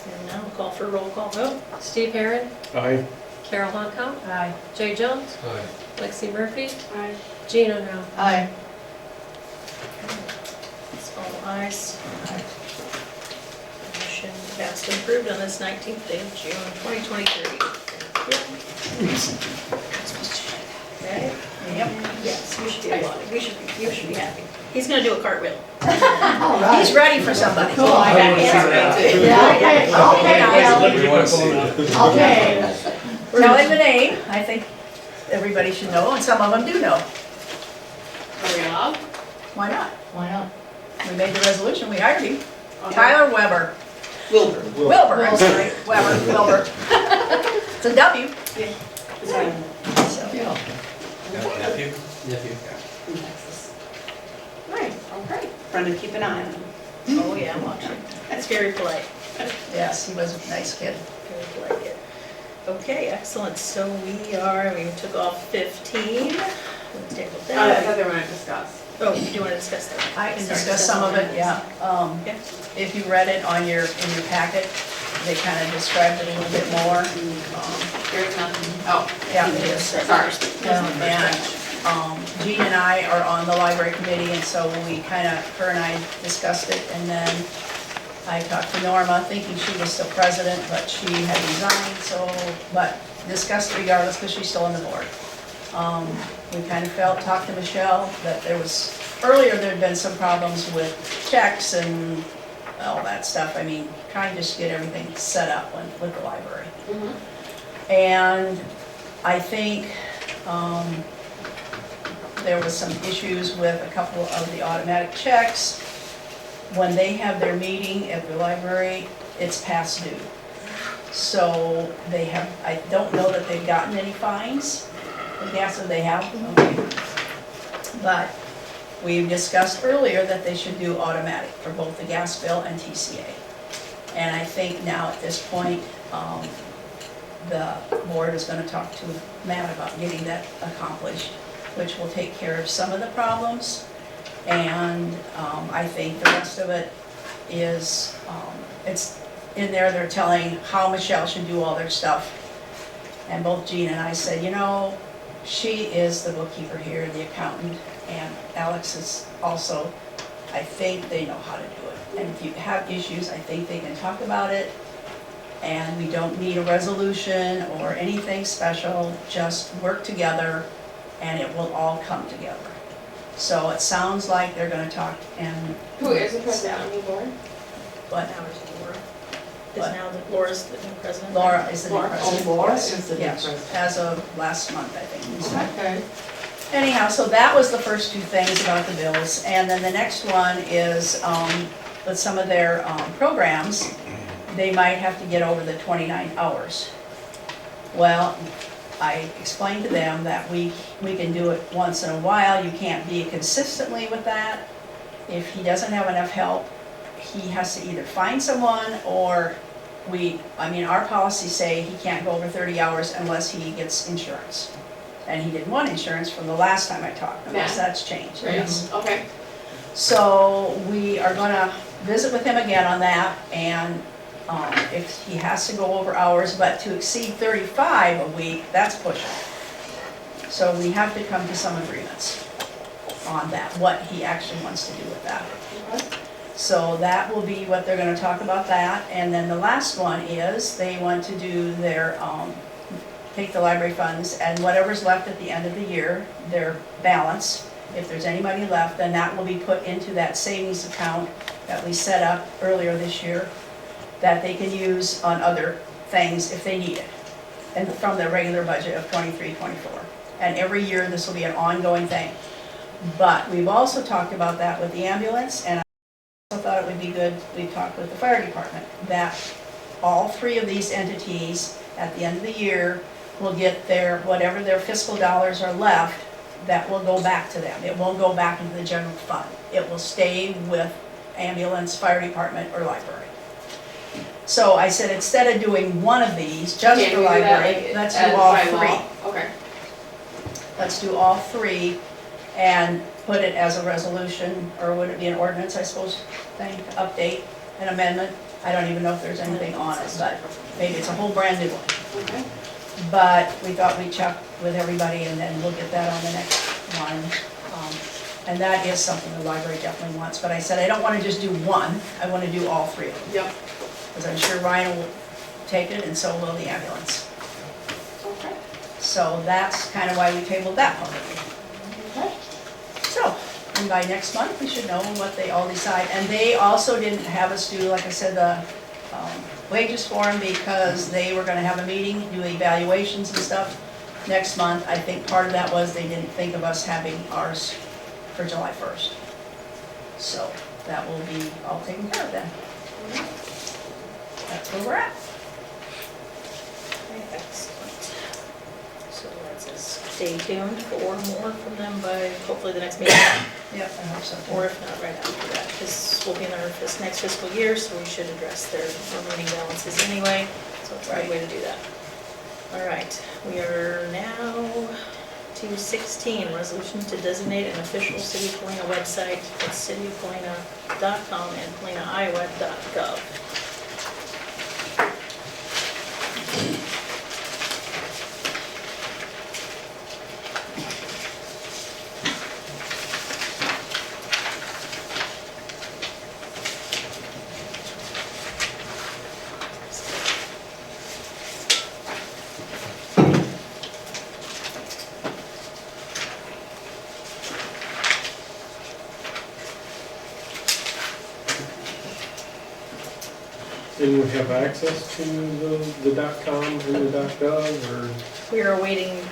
And now we'll call for a roll call vote. Steve Herron, Aye. Carol Hunkemp, Aye. Jay Jones, Aye. Lexi Murphy, Aye. Jean Unruh. Aye. It's all ayes. Motion passed and approved on this 19th day of June 2023. Okay? Yep. Yes, you should be applauding. You should be happy. He's gonna do a cartwheel. All right. He's ready for somebody. Cool, I got Yeah. Yeah, okay. Tell him the name, I think everybody should know, and some of them do know. Are we allowed? Why not? Why not? We made the resolution, we hired him. Okay. Tyler Weber. Wilbur. Wilbur, I'm sorry, Weber, Wilbur. It's a W. So, Yeah. Nephew? Nice, okay. Brendan, keep an eye on him. Oh, yeah, I'm watching. That's very polite. yes, he was a nice kid. Very polite kid. Okay, excellent. So we took off 15. We'll table I that. thought they were gonna discuss. Oh, you do want to discuss that? I can Start discuss some of it, discussing yeah. Okay. If you read it in your packet, they kind of described it a little bit more. There's nothing, oh, Yeah, it is. sorry. And Jean and I are on the library committee, and so her and I discussed it, and then I talked to Norma, thinking she was still president, but she had resigned, but discussed it regardless, because she's still on the board. We kind of talked to Michelle, that earlier there'd been some problems with checks and all that stuff. I mean, trying to just get everything set up with the library. And I think there was some issues with a couple of the automatic checks. When they have their meeting at the library, it's past due. So I don't know that they've gotten any fines. I guess if they have, okay. But we discussed earlier that they should do automatic for both the gas bill and TCA. And I think now at this point, the board is going to talk to Matt about getting that accomplished, which will take care of some of the problems. And I think the rest of it is, it's in there, they're telling how Michelle should do all their stuff. And both Jean and I said, she is the bookkeeper here, the accountant, and Alex is also, I think they know how to do it. And if you have issues, I think they can talk about it. And we don't need a resolution or anything special, just work together and it will all come together. So it sounds like they're gonna talk and. Who is the president on the board? But Now it's Laura. What? Now that Laura's the new president? Laura is the new Laura? president. Oh, Laura Yes, is the new yes, president. as of last month, I think. we said. Okay. Anyhow, so that was the first two things about the bills. And then the next one is with some of their programs, they might have to get over the 29 hours. Well, I explained to them that we can do it once in a while. You can't be consistently with that. If he doesn't have enough help, he has to either find someone or our policies say he can't go over 30 hours unless he gets insurance. And he didn't want insurance from the last time I talked, unless Yeah. that's changed, yes. Okay. So we are gonna visit with him again on that, and if he has to go over hours, but to exceed 35 a week, that's pushing. So we have to come to some agreements on that, what he actually wants to do with that. So that will be what they're gonna talk about that, and then the last one is, they want to do their, take the library funds, and whatever's left at the end of the year, their balance, if there's any money left, then that will be put into that savings account that we set up earlier this year, that they can use on other things if they need it, and from their regular budget of 23-24. And every year, this will be an ongoing thing. But we've also talked about that with the ambulance, and I also thought it would be good, we talked with the fire department, that all three of these entities, at the end of the year, will get their, whatever their fiscal dollars are left, that will go back to them. It won't go back into the general fund. It will stay with ambulance, fire department, or library. So I said, instead of doing one of these, just Can for we do that, library, like, let's as do all by three. law? Okay. Let's do all three and put it as a resolution, or would it be an ordinance, I suppose, thing, to update, an amendment? I don't even know if there's anything on it, but maybe it's a whole brand new one. Okay. But we thought we'd check with everybody and then we'll get that on the next one. And that is something the library definitely wants. But I said, I don't want to just do one, I want to do all three of them. Yep. Because I'm sure Ryan will take it and so will the ambulance. Okay. So that's kind of why we tabled that public. Okay. So, and by next month, we should know what they all decide. And they also didn't have us do, like I said, the wages for them because they were gonna have a meeting, do evaluations and stuff next month. I think part of that was they didn't think of us having ours for July 1st. So that will be all taken care of then. That's where we're at. Okay, excellent. So that says stay tuned for more from them by hopefully the next meeting, Yep, I hope so. or if not, right after that, because we'll be in our next fiscal year, so we should address their remaining balances anyway, so it's a good way to do that. All right, we are now to 16, resolution to designate an official City of Paullina website at cityofpaulina.com and paulinaiowa.gov. And we have access to the .com and the .gov, or? We are awaiting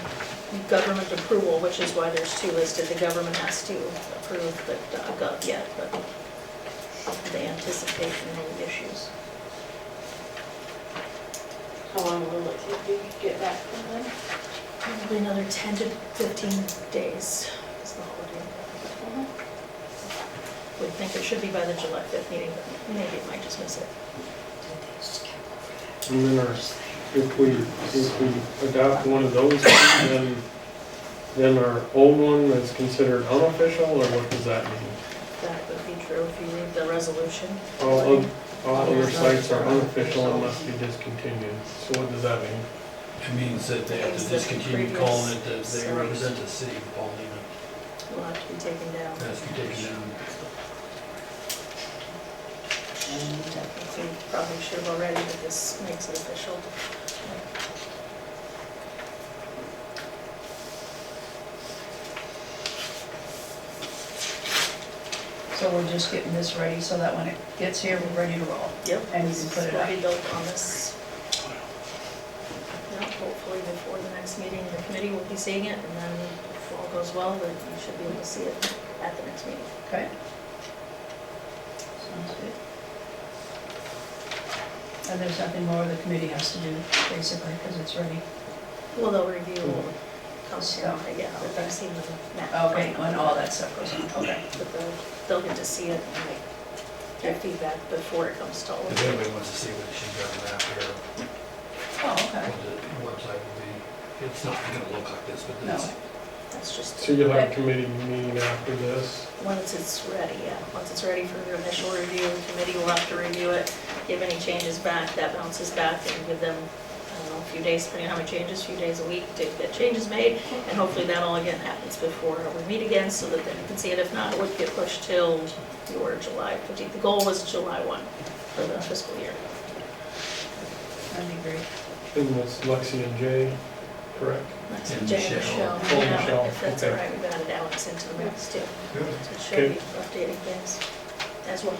government approval, which is why there's two listed. The government has to approve the .gov yet, but they anticipate no issues. How long will it take you to get back from them? Probably another 10 to 15 days is the holiday. We think it should be by the July 5th meeting, but maybe it might just miss it. And then if we adopt one of those, then our old one is considered unofficial, or what does that mean? That would be true if you read the resolution. All other sites are unofficial and must be discontinued. So what does that mean? It means that they have to discontinue calling it that they represent the city of Paullina. Will have to be taken down. It has to be taken down. Technically, probably should have already, but this makes it official. So we're just getting this ready so that when it gets here, we're ready to roll. Yep. And you can put it up. Will be built on this. Yeah, hopefully before the next meeting, the committee will be seeing it, and then if all goes well, then you should be able to see it at the next meeting. Okay? Sounds good. And there's nothing more the committee has to do, basically, because it's ready. Well, they'll review, come Stuff. yeah, but they've seen the map. Okay, when all that stuff goes on, okay. But they'll get to see it and make their feedback before it comes to all of If you. anybody wants to see what she's got on that here, Oh, okay. what the website will be, it's not gonna look like this, but No. it's, That's just. So you'll have a committee meeting after this? Once it's ready, yeah. Once it's ready for your initial review, the committee will have to review it, give any changes back, that bounces back, and give them, I don't know, a few days, depending on how many changes, a few days a week to get changes made, and hopefully that all again happens before we meet again, so that then you can see it. If not, it would get pushed till your July 15th. The goal was July 1 for the fiscal year. That'd be great. And that's Lexi and Jay, correct? That's And Jay and Michelle. Michelle. Oh, Yeah, Michelle, if that's all okay. right, we've added Alex into the mix too. Good. So she'll Okay. be updating things as well.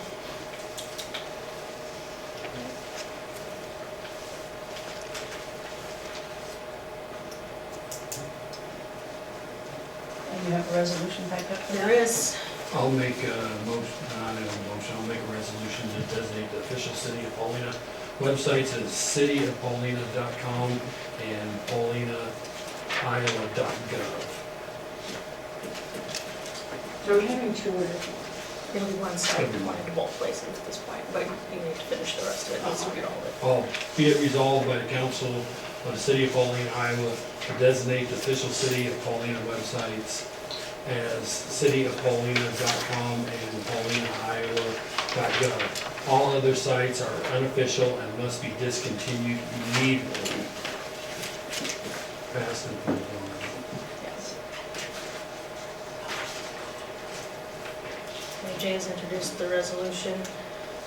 And you have a resolution back up for that? There is, I'll make a motion, I'll make a resolution to designate the official city of Paullina websites as cityofpaulina.com and paulinaiowa.gov. So we're having two or different. it'll be one site, one in both places at this point, but you need to finish the rest of it, needs to read all of it. Oh, be it resolved by the council of the city of Paullina, Iowa, to designate the official city of Paullina websites as cityofpaulina.com and paulinaiowa.gov. All other sites are unofficial and must be discontinued immediately. Passed and put on. Yes. Okay, Jay has introduced the resolution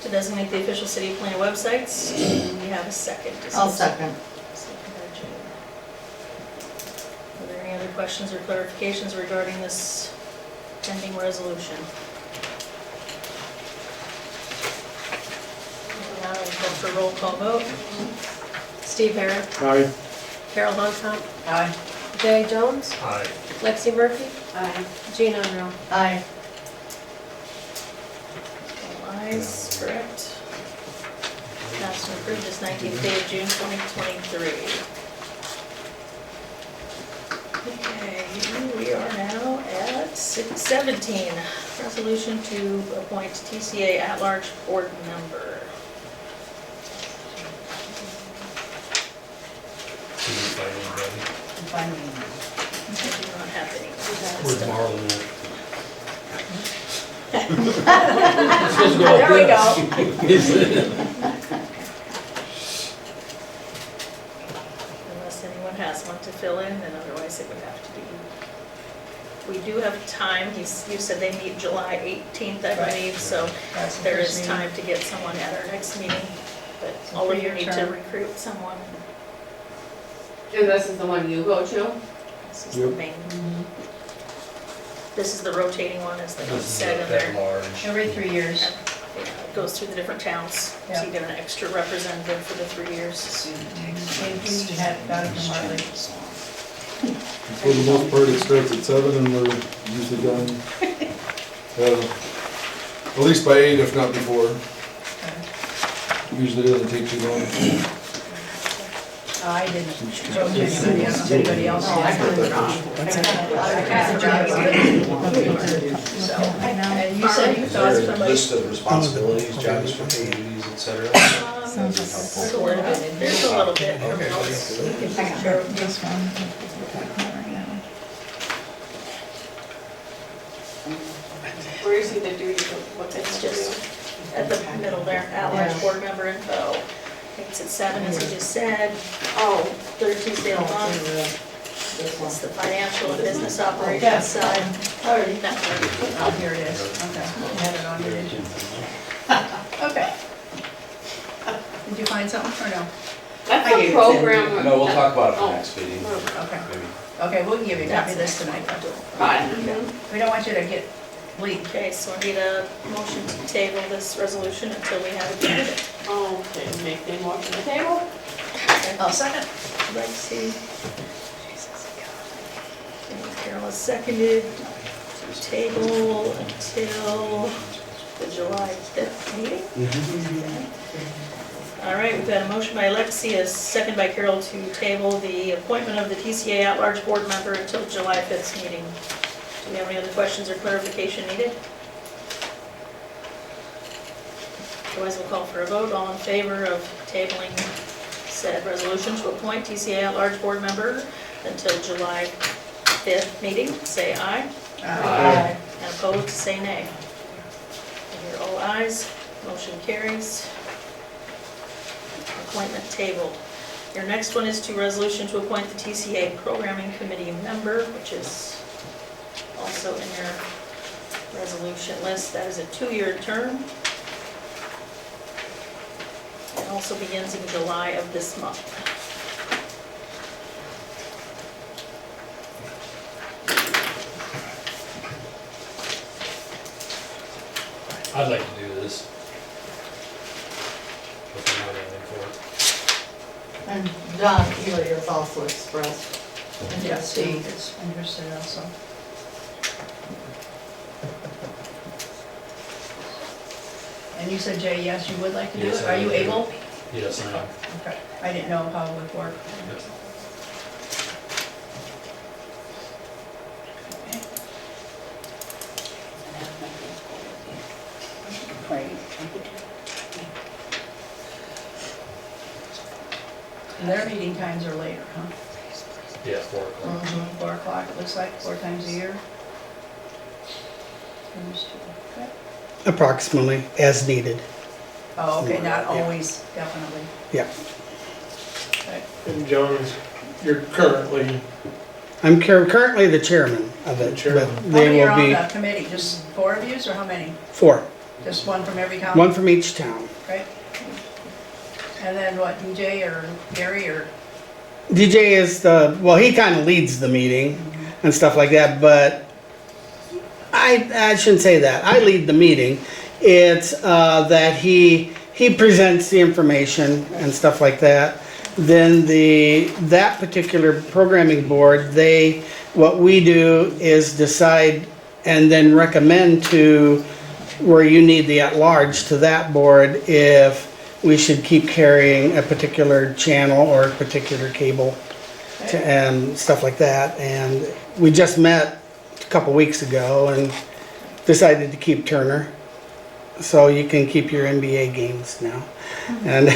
to designate the official city of Paullina websites. Do we have a second? I'll second. Second by Jane. Are there any other questions or clarifications regarding this pending resolution? Now, we'll go for roll call vote. Steve Barrett, Aye. Carol Hunkempt, Aye. Jay Jones, Aye. Lexi Murphy, Aye. Jean Unruh. Aye. All ayes, correct. Passed and approved this 19th day of June 2023. Okay, we are now at 6:17. Resolution to appoint TCA at-large board member. See if I I do not have any. Where's Marlon at? There we go. Unless anyone has one to fill in, then otherwise it would have to be. We do have time, you said they meet July 18th, I Right. believe, so That's the there first is meeting. time to get someone at our next meeting. But It's a all of you three-year need to term. recruit someone. And this is the one you go to? This is the Yep. main. This is the rotating one, as the note This is said in at there. large. Every 3 years. Yeah, it goes through the different towns, so Yeah. you get an extra representative for the 3 years. And we had got it from Hartley. For the most part, it starts at 7 and we're usually done, at least by 8, if not before. Usually doesn't take too long. I didn't approach anybody, I don't know if anybody else No, I did. turned it off. I passed the job already. So, and you said you Is thought there a somebody. list of responsibilities, job descriptions, duties, et cetera? There's a little bit, there's a little bit from else. We can take care of this one. Where you see the duties of what they It's have to just do? at the middle there, at-large board member info. It's at 7, as you just said. Oh, third Tuesday of the month. This one. It's the financial and business operations side. Already. That one. Oh, here it is, okay. You had it on your vision. Okay. Did you find something or no? That's I a gave it program. No, we'll talk about it for Oh. next meeting, Okay, maybe. okay, we'll give you a copy of this tonight. Fine. We don't want you to get leaked. Okay, so I need a motion to table this resolution until we have a candidate. Okay, make the motion to table. Oh, second. Lexi. And Carol has seconded to table until the July 5th meeting. All right, we've got a motion by Lexi, a second by Carol to table the appointment of the TCA at-large board member until July 5th meeting. Do we have any other questions or clarification needed? Otherwise, we'll call for a vote. All in favor of tabling said resolution to appoint TCA at-large board member until July 5th meeting, say aye. Aye. And opposed, say nay. I hear all ayes, motion carries. Appointment tabled. Your next one is to resolution to appoint the TCA programming committee member, which is also in your resolution list. That is a 2-year term. It also begins in July of this month. I'd like to do this. But I'm not anything for it. And John Ely has also expressed Yeah, interest Steve in. is interested also. And you said, Jay, yes, you would like to do Yes, it? I Are you would do it. able? Yes, I am. Okay, I didn't know how it would work. And their meeting times are later, huh? Yeah, 4 o'clock. 4 o'clock, it looks like, 4 times a year. Okay. Approximately as needed. Oh, okay, not Yeah. always, definitely. Yeah. Okay. And John, you're currently, I'm currently the chairman of it, Chairman. but How they many are will on be the committee? Just 4 of yous, or how many? 4, Just one from every county? one from each town. Right? And then what, DJ or Gary or? DJ is he kind of leads the meeting and stuff like that, but I shouldn't say that. I lead the meeting. It's that he presents the information and stuff like that. Then that particular programming board, what we do is decide and then recommend to where you need the at-large to that board if we should keep carrying a particular channel or a particular cable and stuff like that. And we just met a couple weeks ago and decided to keep Turner. So you can keep your NBA games now and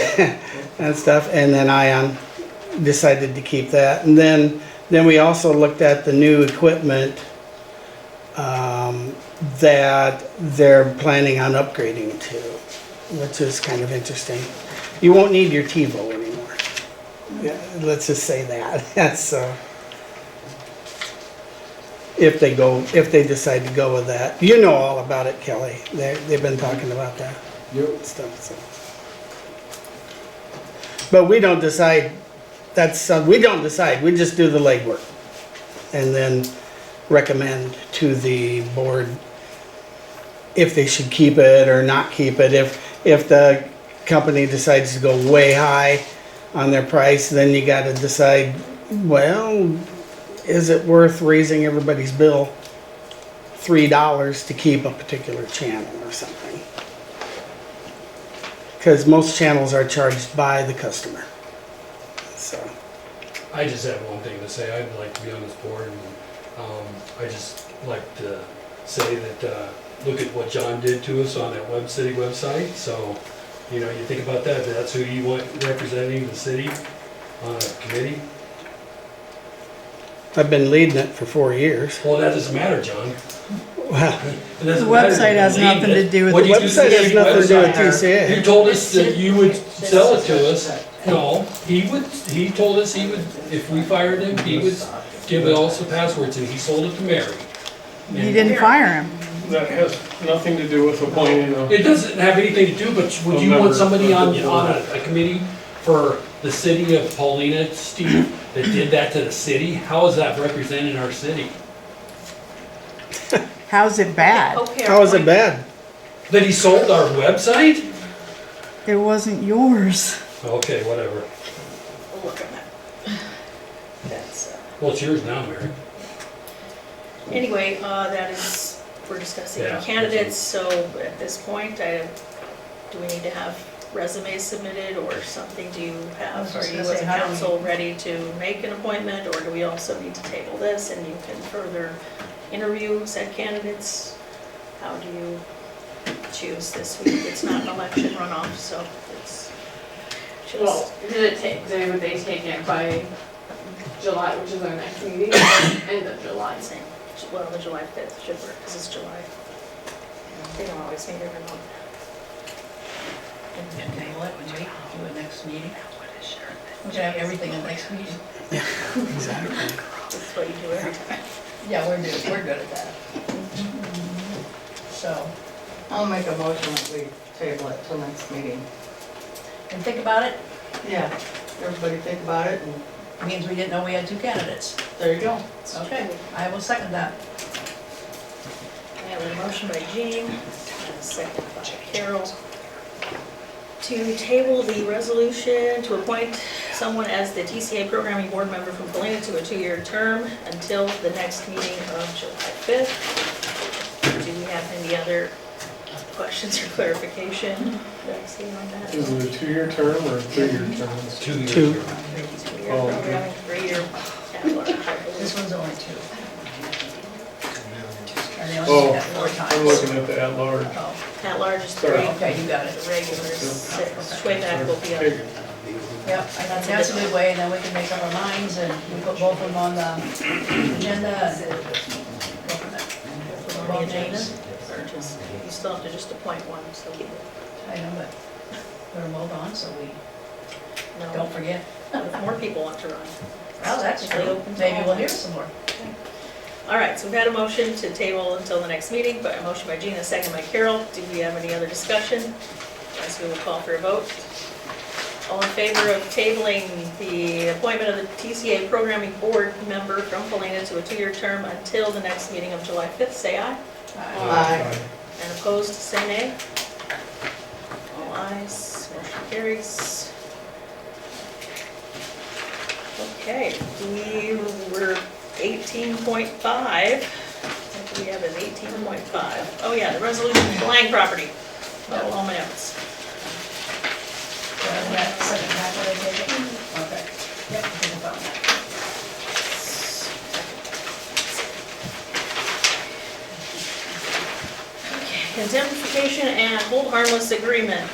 and stuff. And then Ion decided to keep that. And then Then we also looked at the new equipment that they're planning on upgrading to, which is kind of interesting. You won't need your TiVo anymore. Yeah, let's just say that. That's if they decide to go with that. You know all about it, Kelly. They've been talking about that stuff. So. But we don't decide. We don't decide. We just do the legwork, and then recommend to the board if they should keep it or not keep it. If the company decides to go way high on their price, then you got to decide. Well, is it worth raising everybody's bill $3 to keep a particular channel or something? Because most channels are charged by the customer. So. I just have one thing to say. I'd like to be on this board, and I just like to say that look at what John did to us on that city website. So, you know, you think about that. That's who you want representing the city on a committee. I've been leading it for 4 years. Well, that doesn't matter, John. Well, The website has nothing to do with the website has nothing to do with TCA. You told us that you would sell it to us. No, he told us he would, if we fired him, he would give us the passwords, and he sold it to Mary. You didn't fire him. That has nothing to do with appointing a. It doesn't have anything to do, but would you want somebody on a committee for the city of Paullina, Steve, that did that to the city? How is that representing our city? How's it bad? Okay, How is it bad? That he sold our website? It wasn't yours. Okay, whatever. We'll look at that. That's, Well, it's yours now, Mary. anyway, that is, we're discussing Yeah. candidates, so at this point, do we need to have resumes submitted or something? Do you have, are you as a council ready to make an appointment, or do we also need to table this and you can further interview said candidates? How do you choose this week? It's not an election runoff, so it's Well, just, would they take it by July, which is our next meeting, end of July? same. Well, the July 5th should work, because it's July. They don't always meet every month. Okay, what, we wait to a next meeting? We can have everything in the next meeting. Exactly. That's what you do every time. Yeah, we're good at that. So, I'll make a motion that we table it till next meeting. and think about it, Yeah, everybody think about it, and means we didn't know we had two candidates. there you go. Okay, I will second that. I have a motion by Jean, and a second by Carol, to table the resolution to appoint someone as the TCA programming board member from Paullina to a 2-year term until the next meeting of July 5th. Do we have any other questions or clarification that I see on that? Is it a 2-year term or a 3-year term? 2 years. 2. 2-year Oh, programming, 3-year at large, I This believe. one's only two. Or they Oh, only did that 4 times. I'm looking at the at-large. Oh, At large is 3, Sorry. okay, you got it. the regular is 6, way back will be up. Hey, Yep, I think that's a good way, and then we can make up our minds, and we put both of them on the agenda, and go from there. On the agenda, or just, you still have to just appoint one, so I know, but put them both on, so we no. don't forget. If more people want to run. Well, that's true, maybe we'll hear some more. All right, so we've had a motion to table until the next meeting, but a motion by Gina, second by Carol. Do we have any other discussion? As we will call for a vote. All in favor of tabling the appointment of the TCA programming board member from Paullina to a 2-year term until the next meeting of July 5th, say aye. Aye. And opposed, say nay. All ayes, motion carries. Okay, we were 18.5. What do we have as 18.5? Oh yeah, the resolution for land property. Oh, all my notes. Yeah, second half, what I take it? Okay, yep, I think I found that. Okay, indemnification and hold harmless agreement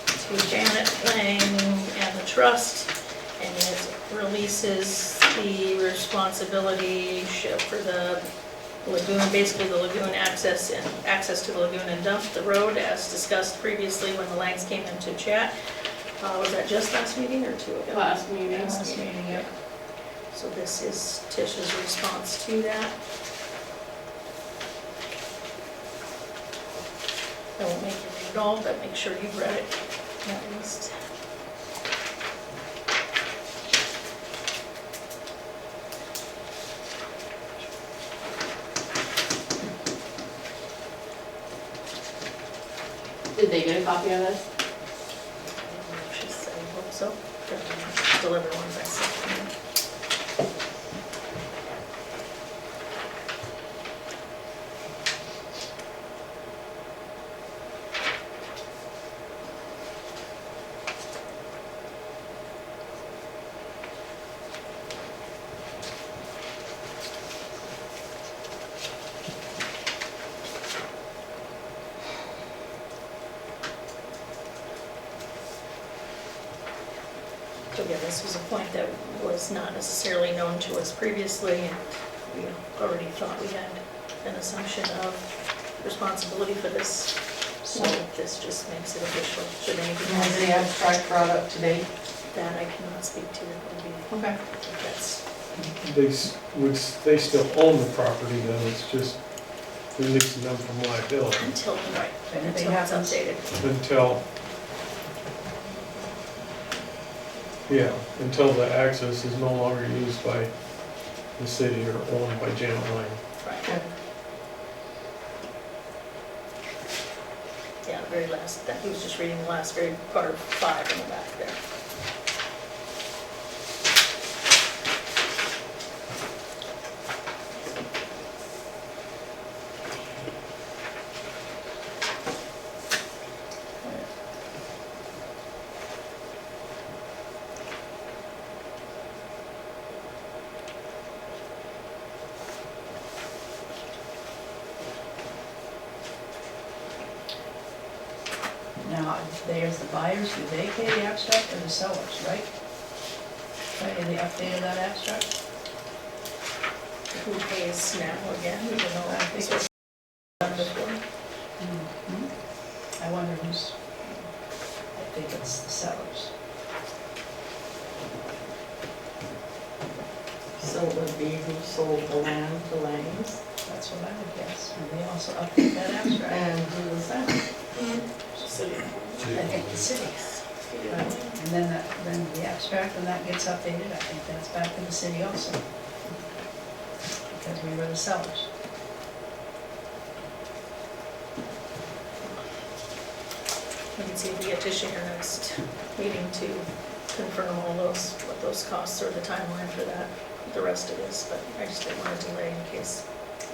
to Janet Lang and the trust, and it releases the responsibility for the lagoon, basically the lagoon access to the lagoon and dump the road as discussed previously when the Langs came into chat. Was that just last meeting or two ago? Last meeting. Last meeting, yeah. So this is Tish's response to that. I won't make you read it all, but make sure you've read it at least. Did they get a copy of this? She said, I hope so. Deliver ones I sent. So again, this was a point that was not necessarily known to us previously, and we already thought we had an assumption of responsibility for this. So this just makes it official. Should anything Has the abstract brought up to date? that I cannot speak to, it would be, Okay. that's, They still own the property, then it's just releasing them from liability until, right, If anything until it's happens. updated. until the access is no longer used by the city or owned by Janet Lang. Right. Yeah, the very last, that he was just reading the last very part of 5 in the back there. Now, there's the buyers, do they pay the abstract or the sellers, right? Right, in the update of that abstract? Who pays now again, even though this was done before? I wonder who's, I think it's the sellers. So it would be who sold the land to Langs, That's what I would guess. And they also update that abstract. and who was that? I think the city. And then the abstract, when that gets updated, I think that's back to the city also. Because we were the sellers. We can see if we get Tish in your next meeting to confirm all those, what those costs or the timeline for that, the rest of this, but I just didn't want to delay in case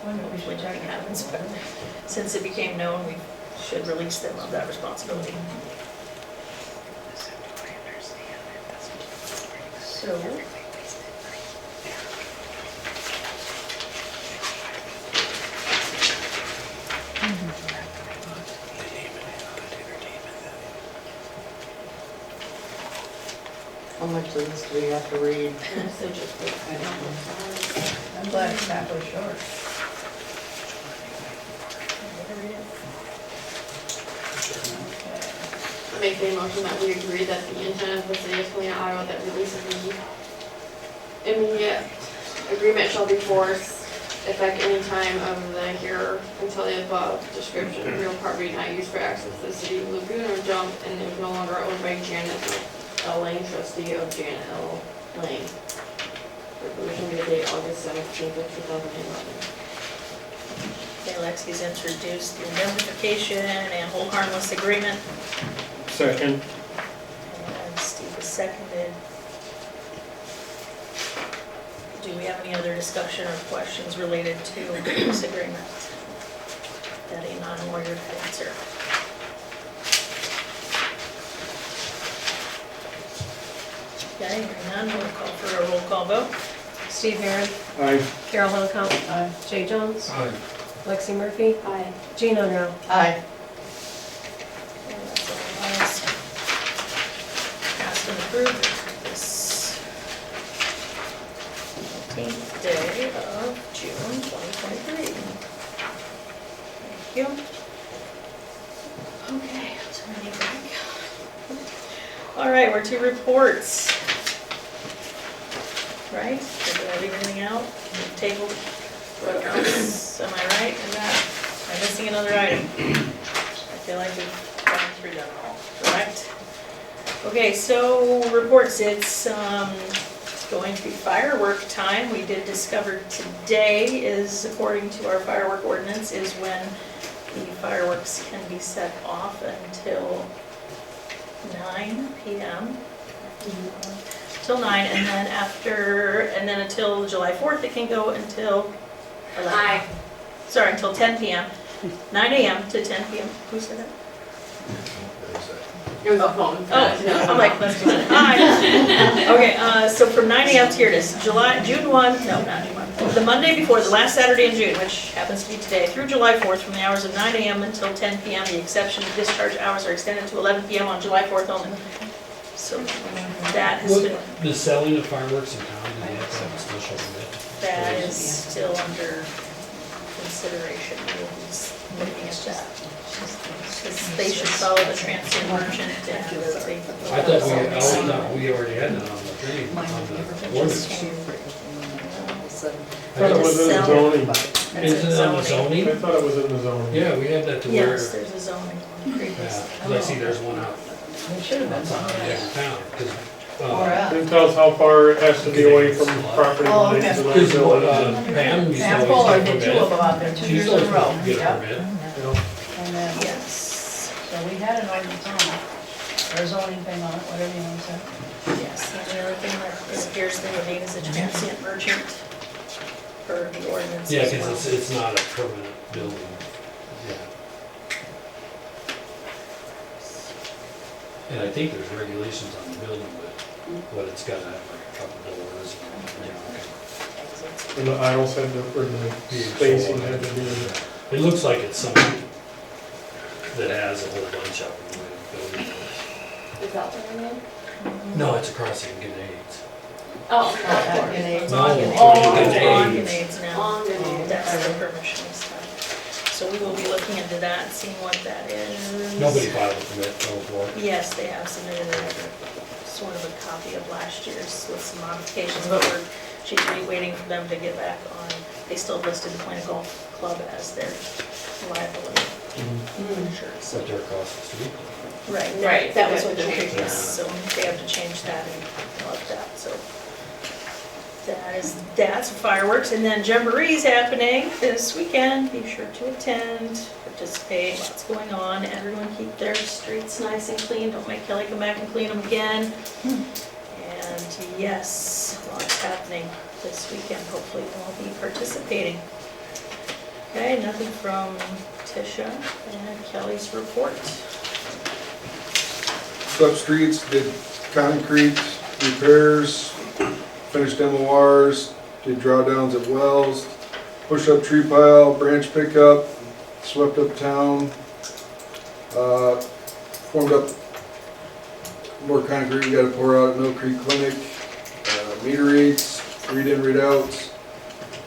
Wonder if we should check anything it happens, out. but since it became known, we should release them of that responsibility. So, How much of this do we have to read? I'm glad it's halfway short. Okay. I make the motion that we agree that the intent of the city of Paullina, Iowa, that releases the immediate agreement shall be forced effect any time of the here until the above description of real property not used for access to the city lagoon or dump and is no longer owned by Janet L. Lang, trustee of Janet L. Lang. Resolution be the date August 17th of 2011. okay, Lexi's introduced the indemnification and hold harmless agreement, Second, and Steve has seconded. Do we have any other discussion or questions related to this agreement that a non-lawyer could answer? Okay, hearing none, we'll call for a roll call vote. Steve Herron, aye. Carol Hunkell, Aye. Jay Jones, Aye. Lexi Murphy, Aye. Jean O'Neill. Aye. And that's all ayes. Passed and approved. This of June 2023. Thank you. Okay, turning back. All right, we're to reports. Right? Did I leave anything out? Tabled? What else? Am I right in that? Am I missing another item? I feel like we've gone through them all, correct? Okay, so reports, it's going to be firework time. We did discover today is, according to our firework ordinance, is when the fireworks can be set off until 9 p.m. Till 9, and then until July 4th, it can go until 11. Sorry, until 10 p.m. 9 a.m. to 10 p.m. Who said that? It was a phone. Oh, I'm like, let's do it. Hi. Okay, so from 9 a.m. to here it is, June 1, no, not June 1. The Monday before, the last Saturday in June, which happens to be today, through July 4th, from the hours of 9 a.m. until 10 p.m. The exception of discharge hours are extended to 11 p.m. on July 4th only. So that has been, The selling of fireworks in town, do they have to have a special permit? that is still under consideration. We'll be looking at that. Because they should follow the transient merchant and they. I thought we already had that on the thing, on the ordinance. I thought it was in the zoning. Is it on the zoning? I thought it was in the zoning. Yeah, we had that to where, Yes, there's a zoning one yeah, previously. 'cause I see there's one out It should have been outside something. of town, 'cause, It tells how far it has to be away from property Oh, lines okay. and all Because that. Pam used to Sam always Fuller get a did two of permit. them out there, 2 She years used to in a row. always get a Yep. permit. And then, Yes, so we had an ordinance on it, or zoning thing on it, whatever you want to say. yes. And the other thing that it appears they would need is a transient merchant for the ordinance Yeah, as because well. it's not a permanent building, yeah. And I think there's regulations on the building, but it's gotta have like a couple doors and, you know. And the aisles had to, or the spacing had to be. It looks like it's something that has a whole bunch of them. Building. Is that what I mean? No, it's across the Grenades. Oh, It's No, on it's Grenades Grenades. now. On Grenades. That's the permission stuff. So we will be looking into that and seeing what that is. Nobody filed a permit for it. Yes, they have submitted sort of a copy of last year's with some modifications, but she's waiting for them to get back on. They still listed the Point Golf Club as their liability insurance. But they're across the street. Right, Right, that so was they what have the to change previous, that. so they have to change that and like that, so. That's fireworks, and then Jamboree's happening this weekend, be sure to attend, participate, lots going on, everyone keep their streets nice and clean, don't make Kelly come back and clean them again. And yes, lots happening this weekend, hopefully we'll all be participating. Okay, nothing from Tisha and Kelly's report. Swept streets, did concrete repairs, finished MORs, did drawdowns at wells, push up tree pile, branch pickup, swept up town, formed up more concrete we gotta pour out at Mill Creek Clinic, meter reads, read in, read outs,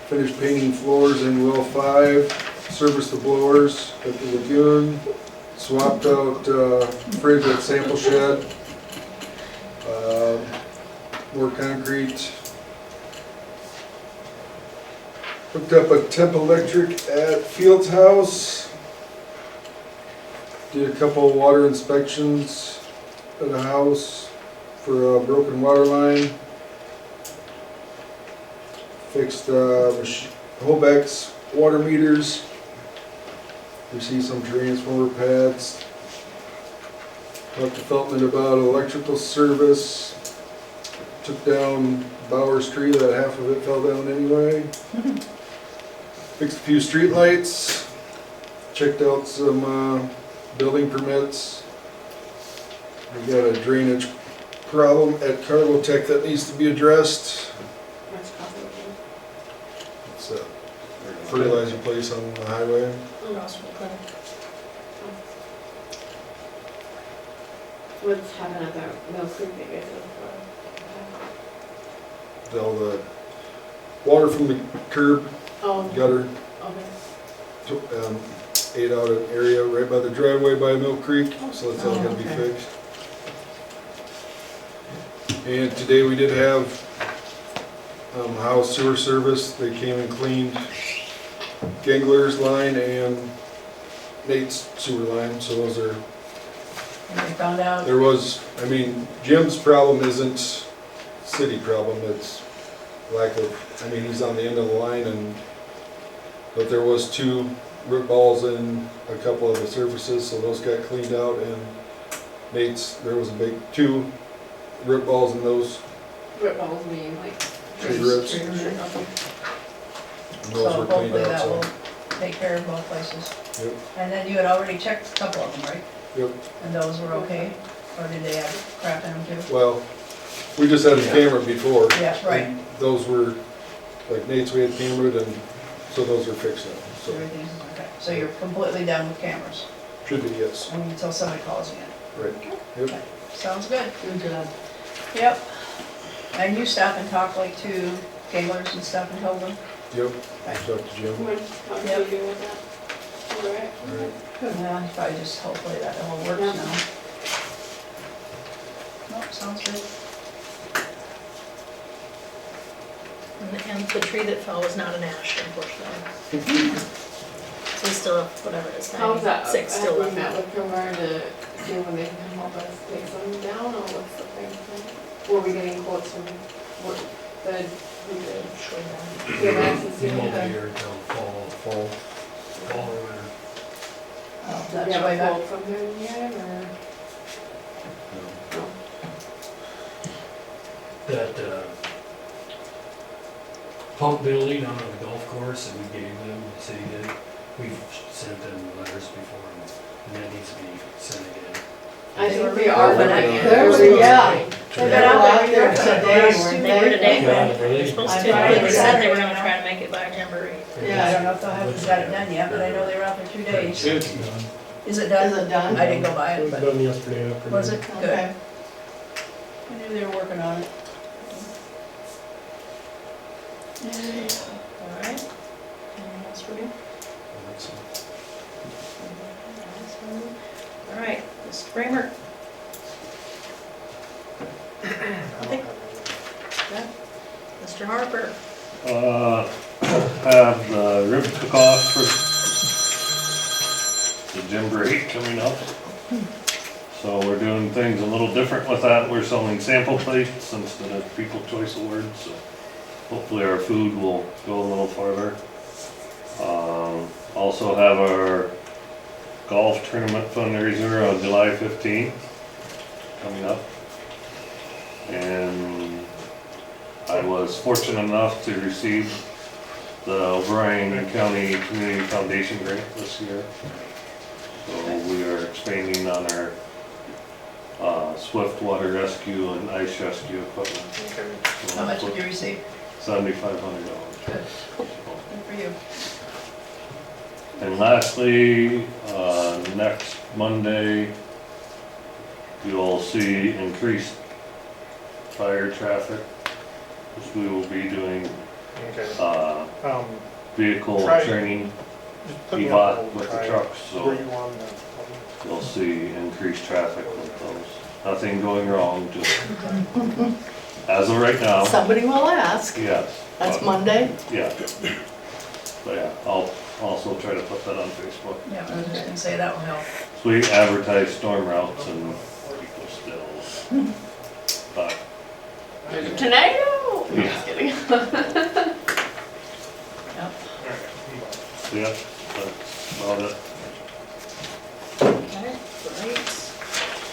finished painting floors in well 5, serviced the blowers at the lagoon, swapped out fridge at sample shed, more concrete. Hooked up a temp electric at Fields House. Did a couple of water inspections at the house for a broken water line. Fixed Hobeck's water meters. Received some transformer pads. Talked to Feltman about electrical service. Took down Bowers tree, that half of it fell down anyway. Fixed a few street lights. Checked out some building permits. We got a drainage problem at Carlotech that needs to be addressed. It's a fertilizer place on the highway. Across from the clinic. What's happening at the Mill Creek that you guys have? All the water from the curb, Oh, gutter, okay. ate out an area right by the driveway by Mill Creek, so that's all gonna be okay. fixed. And today we did have, house sewer service, they came and cleaned Gangler's line and Nate's sewer line, so those are, And they found out, there was, I mean, Jim's problem isn't city problem, it's lack of, I mean, he's on the end of the line and, but there was 2 root balls in a couple of the surfaces, so those got cleaned out, and Nate's, there was a big 2 root balls in those Rip balls mean like. tree roots, Okay. and so those were cleaned hopefully out, that so. will take care of both places. Yep. And then you had already checked a couple of them, right? Yep. And those were okay? Or did they have crap in them too? Well, we just had a camera before. Yeah, right. and those were, like Nate's we had cameraed, and so those are fixed now, so Everything's okay. So you're completely done with cameras? should be, yes, I mean, until somebody calls you right, yep. in. Sounds good. Good job. Yep. And you stop and talk like to gamblers and stuff and told them? Yep, I talked to Jim. How do you do with that? All right. Alright. Yeah, probably just hopefully that all works Yeah. now. Nope, sounds good. And the tree that fell was not an ash, unfortunately. So we still have, whatever it is, How's that? 96 still Have we met left. with Premier to see when they can help us take some down, or what's the thing? Were we getting quotes from, what, who did? Do you have access to He won't be anything? here until fall or winter. Oh, Do you that's have way a back. quote from him yet, or? No. That, pump building on the golf course that we gave them, the city did, we've sent them letters before, and that needs to be sent again. I They think were they are, but I reopening. can't. Yeah. They've They been were out out there there today, today, They were today. Yeah, They're really? supposed I to, thought they said they were they gonna were try to make it by Jamboree. Yeah, I don't know if they'll have got it done yet, but I know they were out there 2 days. It's done. Is it done? Is it done? I didn't go by It it, was but done yesterday afternoon. was it? Good. Okay. I knew they were working on it. All right. Anything else for you? All right, Mr. Kramer. Nothing? Okay. Mr. Harper. Have the rib cook-off for the Jamboree coming up. So we're doing things a little different with that. We're selling sample plates instead of People Choice Awards, so hopefully our food will go a little farther. Also have our golf tournament fundraiser on July 15th coming up. And I was fortunate enough to receive the O'Brien County Community Foundation grant this year. So we are expanding on our swift water rescue and ice rescue equipment. So How much did you receive? $7,500. Good. Good for you. And lastly, next Monday, you'll see increased fire traffic, which we will be doing Okay. vehicle Try- training Just put me on hold, with the try- trucks, so Were you on the? you'll see increased traffic with those. Nothing going wrong, just as of right now, Somebody will ask. yes. That's but- Monday? Yeah. But yeah, I'll also try to put that on Facebook. Yeah, I was just gonna say that will help. So we advertise storm routes and people still, but There's a tornado! No, Yeah. just kidding. yeah, that's about it. Okay, great.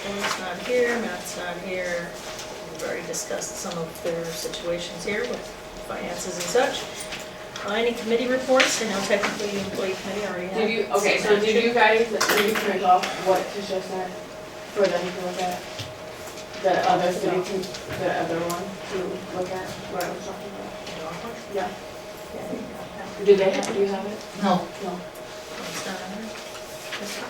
Joey's not here, Matt's not here. We've already discussed some of their situations here with finances and such. Any committee reports? I know technically the employee committee already had. Did you, okay, so did you guys, did you print off what Tisha sent for them to look at? The other city, the other one to look at, what I was talking about? Yeah. Did they have, do you have it? No. No. It's not on there. It's not.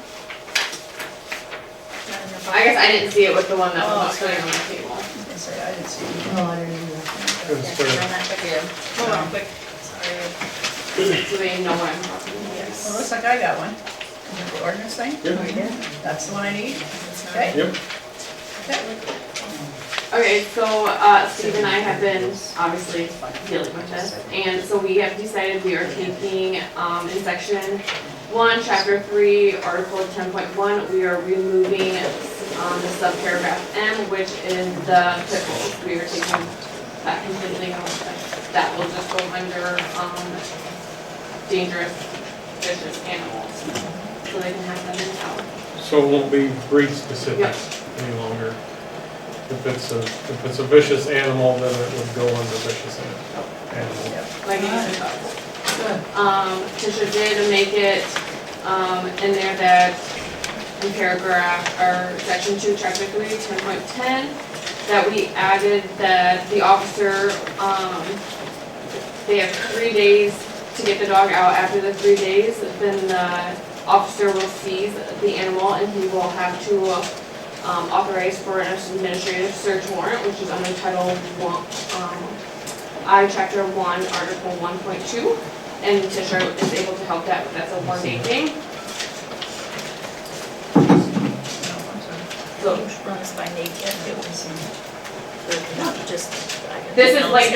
Not in your I guess I didn't see it with the one that Oh, was sorry. sitting on the table. I was gonna say, I didn't see it. No, I didn't either. Good Yeah, start. run that quick. Hold on quick. Sorry. So they know what I'm talking about. Yes. Well, looks like I got one. The ordinance thing? Yep. Oh, you did? That's the one I need? It's not- Okay. Yep. Okay. Okay, so Steve and I have been obviously dealing with this, and so we have decided we are taking in section 1, chapter 3, article 10.1, we are removing the subparagraph M, which is the pit bulls. We are taking that completely out. That will just go under dangerous vicious animals, so they can have them in town. So it won't be breed specific Yep. any longer. If it's a vicious animal, then it would go under vicious animal. Like Tisha did make it in there that in paragraph, or section 2, chapter 3, 10.10, that we added that the officer, they have 3 days to get the dog out. After the 3 days, then the officer will seize the animal and he will have to authorize for an administrative search warrant, which is under Title 1, Chapter 1, Article 1.2. And Tisha is able to help that, but that's a 1-day thing. So Runs by naked, it was, not just. this is like,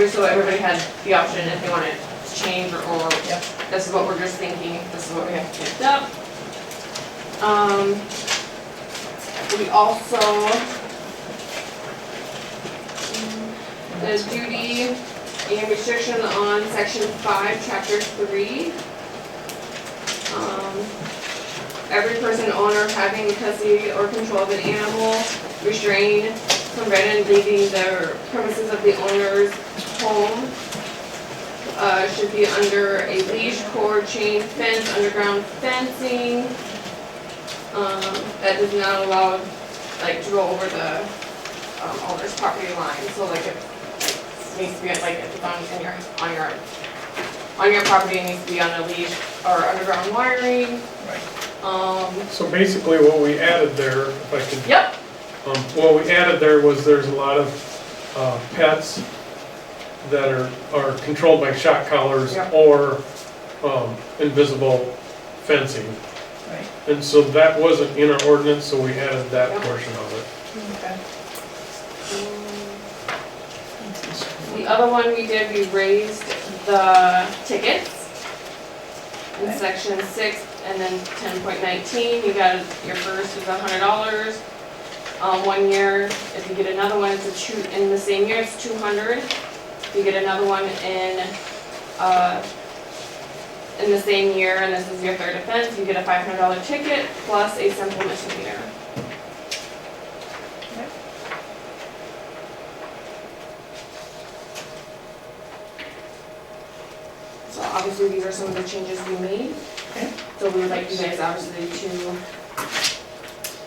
so everybody had the option if they wanted to change or Yep. this is what we're just thinking, this is what we have picked up. We also, the duty and restriction on section 5, chapter 3. Every person, owner, having custody or control of an animal, restrained, prevented leaving the premises of the owner's home, should be under a leash, cord, chain, fence, underground fencing. That does not allow, like, to go over the, owner's property line, so like if, needs to be, like, if it's on your property, it needs to be on a leash or underground wiring. So basically what we added there, if I could. Yep. What we added there was there's a lot of pets that are controlled by shock collars Yep. or invisible fencing. Right. And so that wasn't in our ordinance, so we added that Yep. portion of it. The other one we did, we raised the tickets in Okay. section 6 and then 10.19. You got, your first is $100. 1 year, if you get another one, in the same year, it's 200. If you get another one in the same year, and this is your third offense, you get a $500 ticket plus a simple misdemeanor. So obviously, these are some of the changes we made. Okay. So we would like you guys obviously to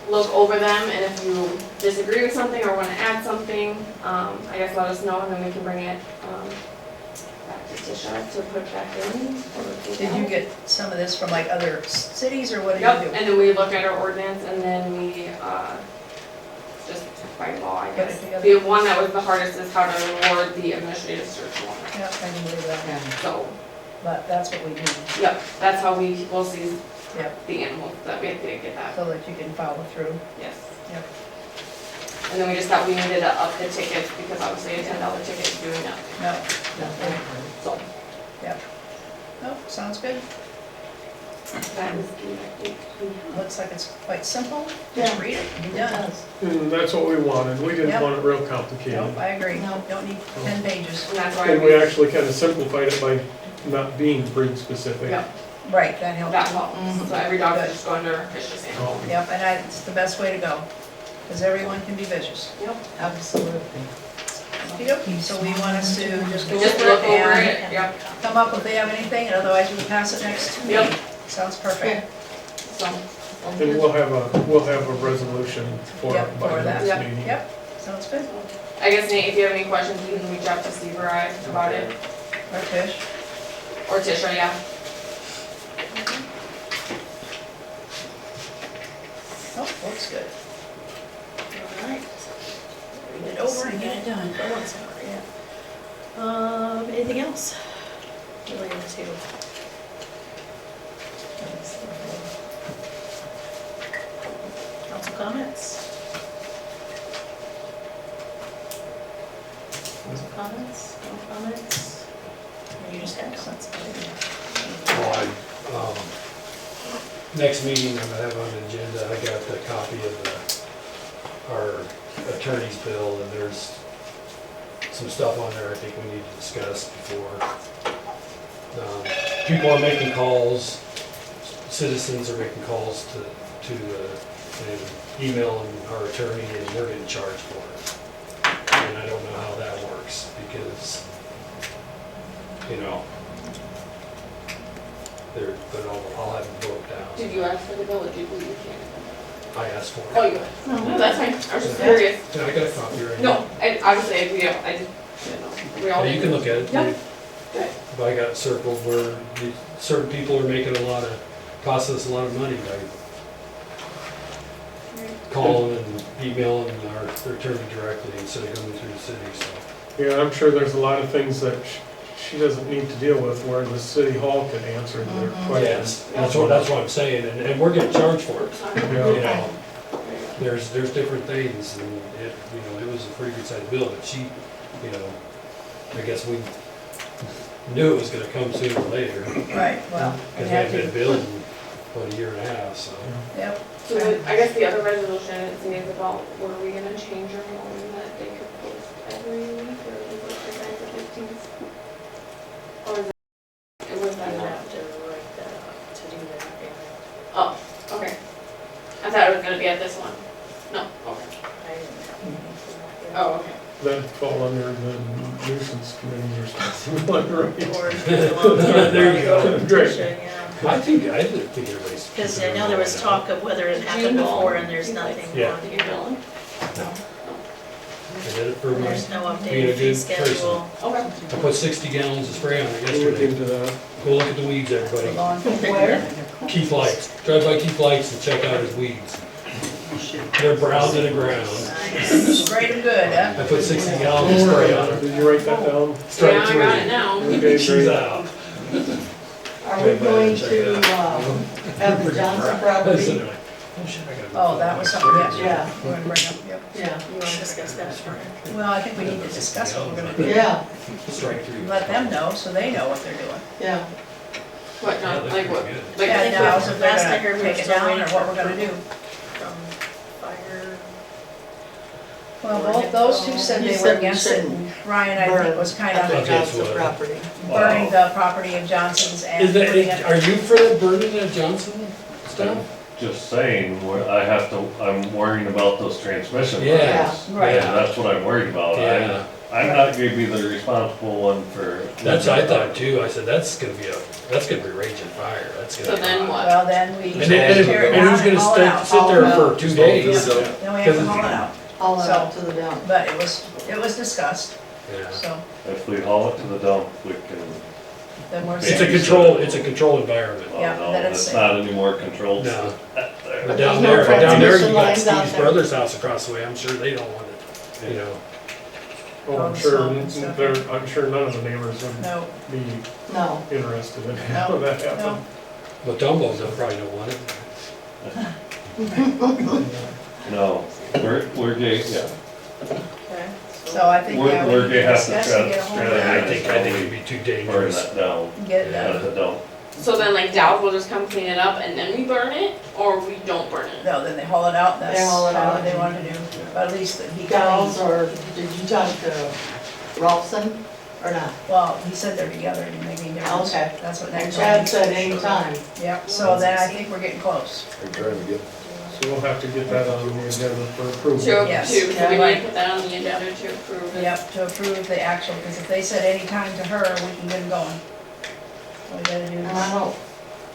look over them, and if you disagree with something or want to add something, I guess let us know, and then we can bring it back to Tisha to put back in. Did you get some of this from like other cities or what did Yep, you do? and then we look at our ordinance, and then we just by law, I Put it guess. together. The one that was the hardest is how to award the administrative search warrant. Yeah, I can believe that, So, but that's what we need, yep, that's how we will see Yep. the animals, that we have to get that, so that you can follow through. yes. Yep. And then we just thought we needed to up the tickets, because obviously a $10 ticket is doing nothing, No, so. no, sounds good. That is the, Looks like it's quite simple. Just read it, be done. And that's what we wanted. We didn't Yep. want it real complicated. Nope, I agree. Don't need 10 pages. and that's why And we actually kind of simplified it by not being breed specific. Yep. Right, that helps. that helps, so every dog can just go under vicious animal. Yep, and it's the best way to go, because everyone can be vicious. Yep. Absolutely. Okey-dokey, so we want us to just go Just over look it over and it, yep, come up if they have anything, and otherwise we'll pass it next meeting. Yep. Sounds perfect. so, And we'll have a resolution for Yep, it by for the that. next meeting. Yep, sounds good. I guess Nate, if you have any questions, you can reach out to Steve or I about it, Or Tish. or Tisha, yeah. Oh, looks good. Alright. Read it over and get it done. Oh, I'm sorry. Yeah. Anything else related to? Council comments? Council comments? No comments? Or you just had comments? Well, next meeting I'm gonna have on the agenda, I got the copy of our attorney's bill, and there's some stuff on there I think we need to discuss before. People are making calls, citizens are making calls and emailing our attorney, and we're getting charged for it. And I don't know how that works, because, you know, but I'll have them broke down. Did you ask for the bill or did you can't? I asked for it. Oh, you asked? No, that's fine. I was just curious. Yeah, I got a copy right No, now. I obviously, I just, you know, we all. Yeah, you can look at it. Yeah. Good. But I got it circled where certain people are making costing us a lot of money by calling and emailing our attorney directly instead of going through the city, so. Yeah, I'm sure there's a lot of things that she doesn't need to deal with where the city hall could answer their questions. Yes, that's what I'm saying, and we're getting charged for it, Yeah. you know. There's different things, and it was a pretty good sized bill, but she, you know, I guess we knew it was gonna come sooner or later. Right, well, we Because we had had been to, billed in, what, a year and a half, so. yep. So I guess the other resolution is about, were we gonna change our law that they could post every week, or is it the guys at 15th? Or is it was You that not? have to write that up to do that, yeah. Oh, okay. I thought it was gonna be at this one. No, okay. I didn't have anything for that yet. Oh, okay. That'd fall under the nuisance committee responsibility, right? Or the There you go. petition, yeah. I think everybody's. Because I know there was talk of whether it happened before and there's nothing Yeah. on Did you here. bill him? I did it for my, There's no being a updated fee good schedule. Okay. I put 60 gallons of spray on it Look yesterday. into that. Go look at the weeds, everybody. Where? Keith Lights, drive by Keith Lights and check out his weeds. They're brown to the ground. Nice. Sprayed them good, huh? I put 60 gallons of spray on it. Did you write that down? Strike Yeah, I through. got it now. Okay, She's great. out. Are we going to, have the Johnson property? Oh shit, I gotta. Oh, that was something, yeah. Yeah. We're gonna bring up, yep. Yeah, You want to discuss that? Well, I think we need to discuss what we're gonna do. yeah, Strike through. Let them know, so they know what they're doing. yeah. What, Yeah, not, that's like what? pretty good. Like, Yeah, think now, we- so if they're last I heard, gonna we were take it still down, or waiting what for we're gonna do. From fire. Well, both those two said You they said were we against it, and Ryan, I think, was kind At the of Against Johnson what? property. burning the property of Johnson's and Is putting that, it. are you for the burning of Johnson stuff? Just saying, I'm worrying about those transmission Yeah. lines. Right. Yeah, that's what I'm worried about. Yeah. I'm not gonna be the responsible one for. That's what I thought too. I said, that's gonna be raging fire. That's so gonna. then what? Well, then we And tear it who's down and gonna haul it out. sit there for 2 days? Then we have to haul it out, All out to the dump. but it was discussed, Yeah. so If we haul it to the dump, we can. then we're. It's a control environment. Well, Yeah, no, then it's it's safe. not any more controlled. No. There. But There's down no there, transmission you got lines out Steve's there. brother's house across the way. I'm sure they don't want it, you know. Oh, All I'm the sure, smoke and stuff. I'm sure none of the neighbors would No, be No, interested in No, having that happen. no. But Dumbo's probably don't want it. No, we're yeah. Okay. so I think, yeah, we We're need to gonna have to discuss and get a hold of try it, I think it'd be too burn dangerous. that down get it at done. the dump. So then like Dow's will just come clean it up and then we burn it, or we don't burn it? No, then they haul it out, and that's They haul it how out. they want to do, but at least that he Gals, can, or did you talk to Rolfson or not? well, he said they're together, and maybe they're. Okay. That's what And next. Chad said anytime. Yep, so then I think we're getting close. I'm trying to get, So we'll have to get that on the agenda for approval. Yes. So we Yeah. need to put that on the agenda to approve it. Yep, to approve the actual, because if they said any time to her, we can get them going. All we gotta do And I is don't,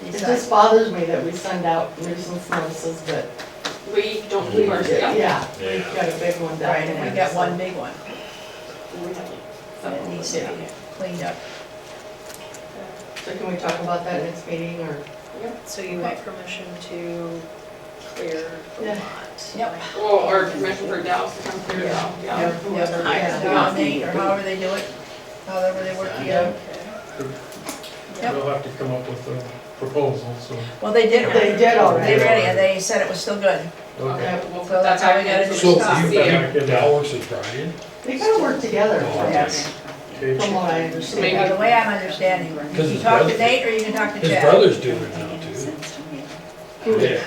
it decide. just bothers me that we send out nuisance notices, but We don't do ours, yeah. yeah, we've got a big one down Right, there. and we got so- one big one, We have like and it needs to be cleaned up. So can we talk about that next meeting, or? So you want permission to clear the Yeah. lot. Yep. Well, or permission for Dallas to come clear it out, yeah. Yep, yep, nominate, or however they do it, however they work together. Yep. They'll have to come up with a proposal, so, Well, they did. They did already. They ready, and they said it was still good. okay. Okay, we'll So put that's that how we back gotta in. do So Stop. you See it. think Dallas is Brian? They gotta work together, Yes. Okay. from what I Maybe. understand. Now, the way I'm understanding, you Because can his talk to brother- Nate or you can talk to His Chad. brother's doing it now too. Nick.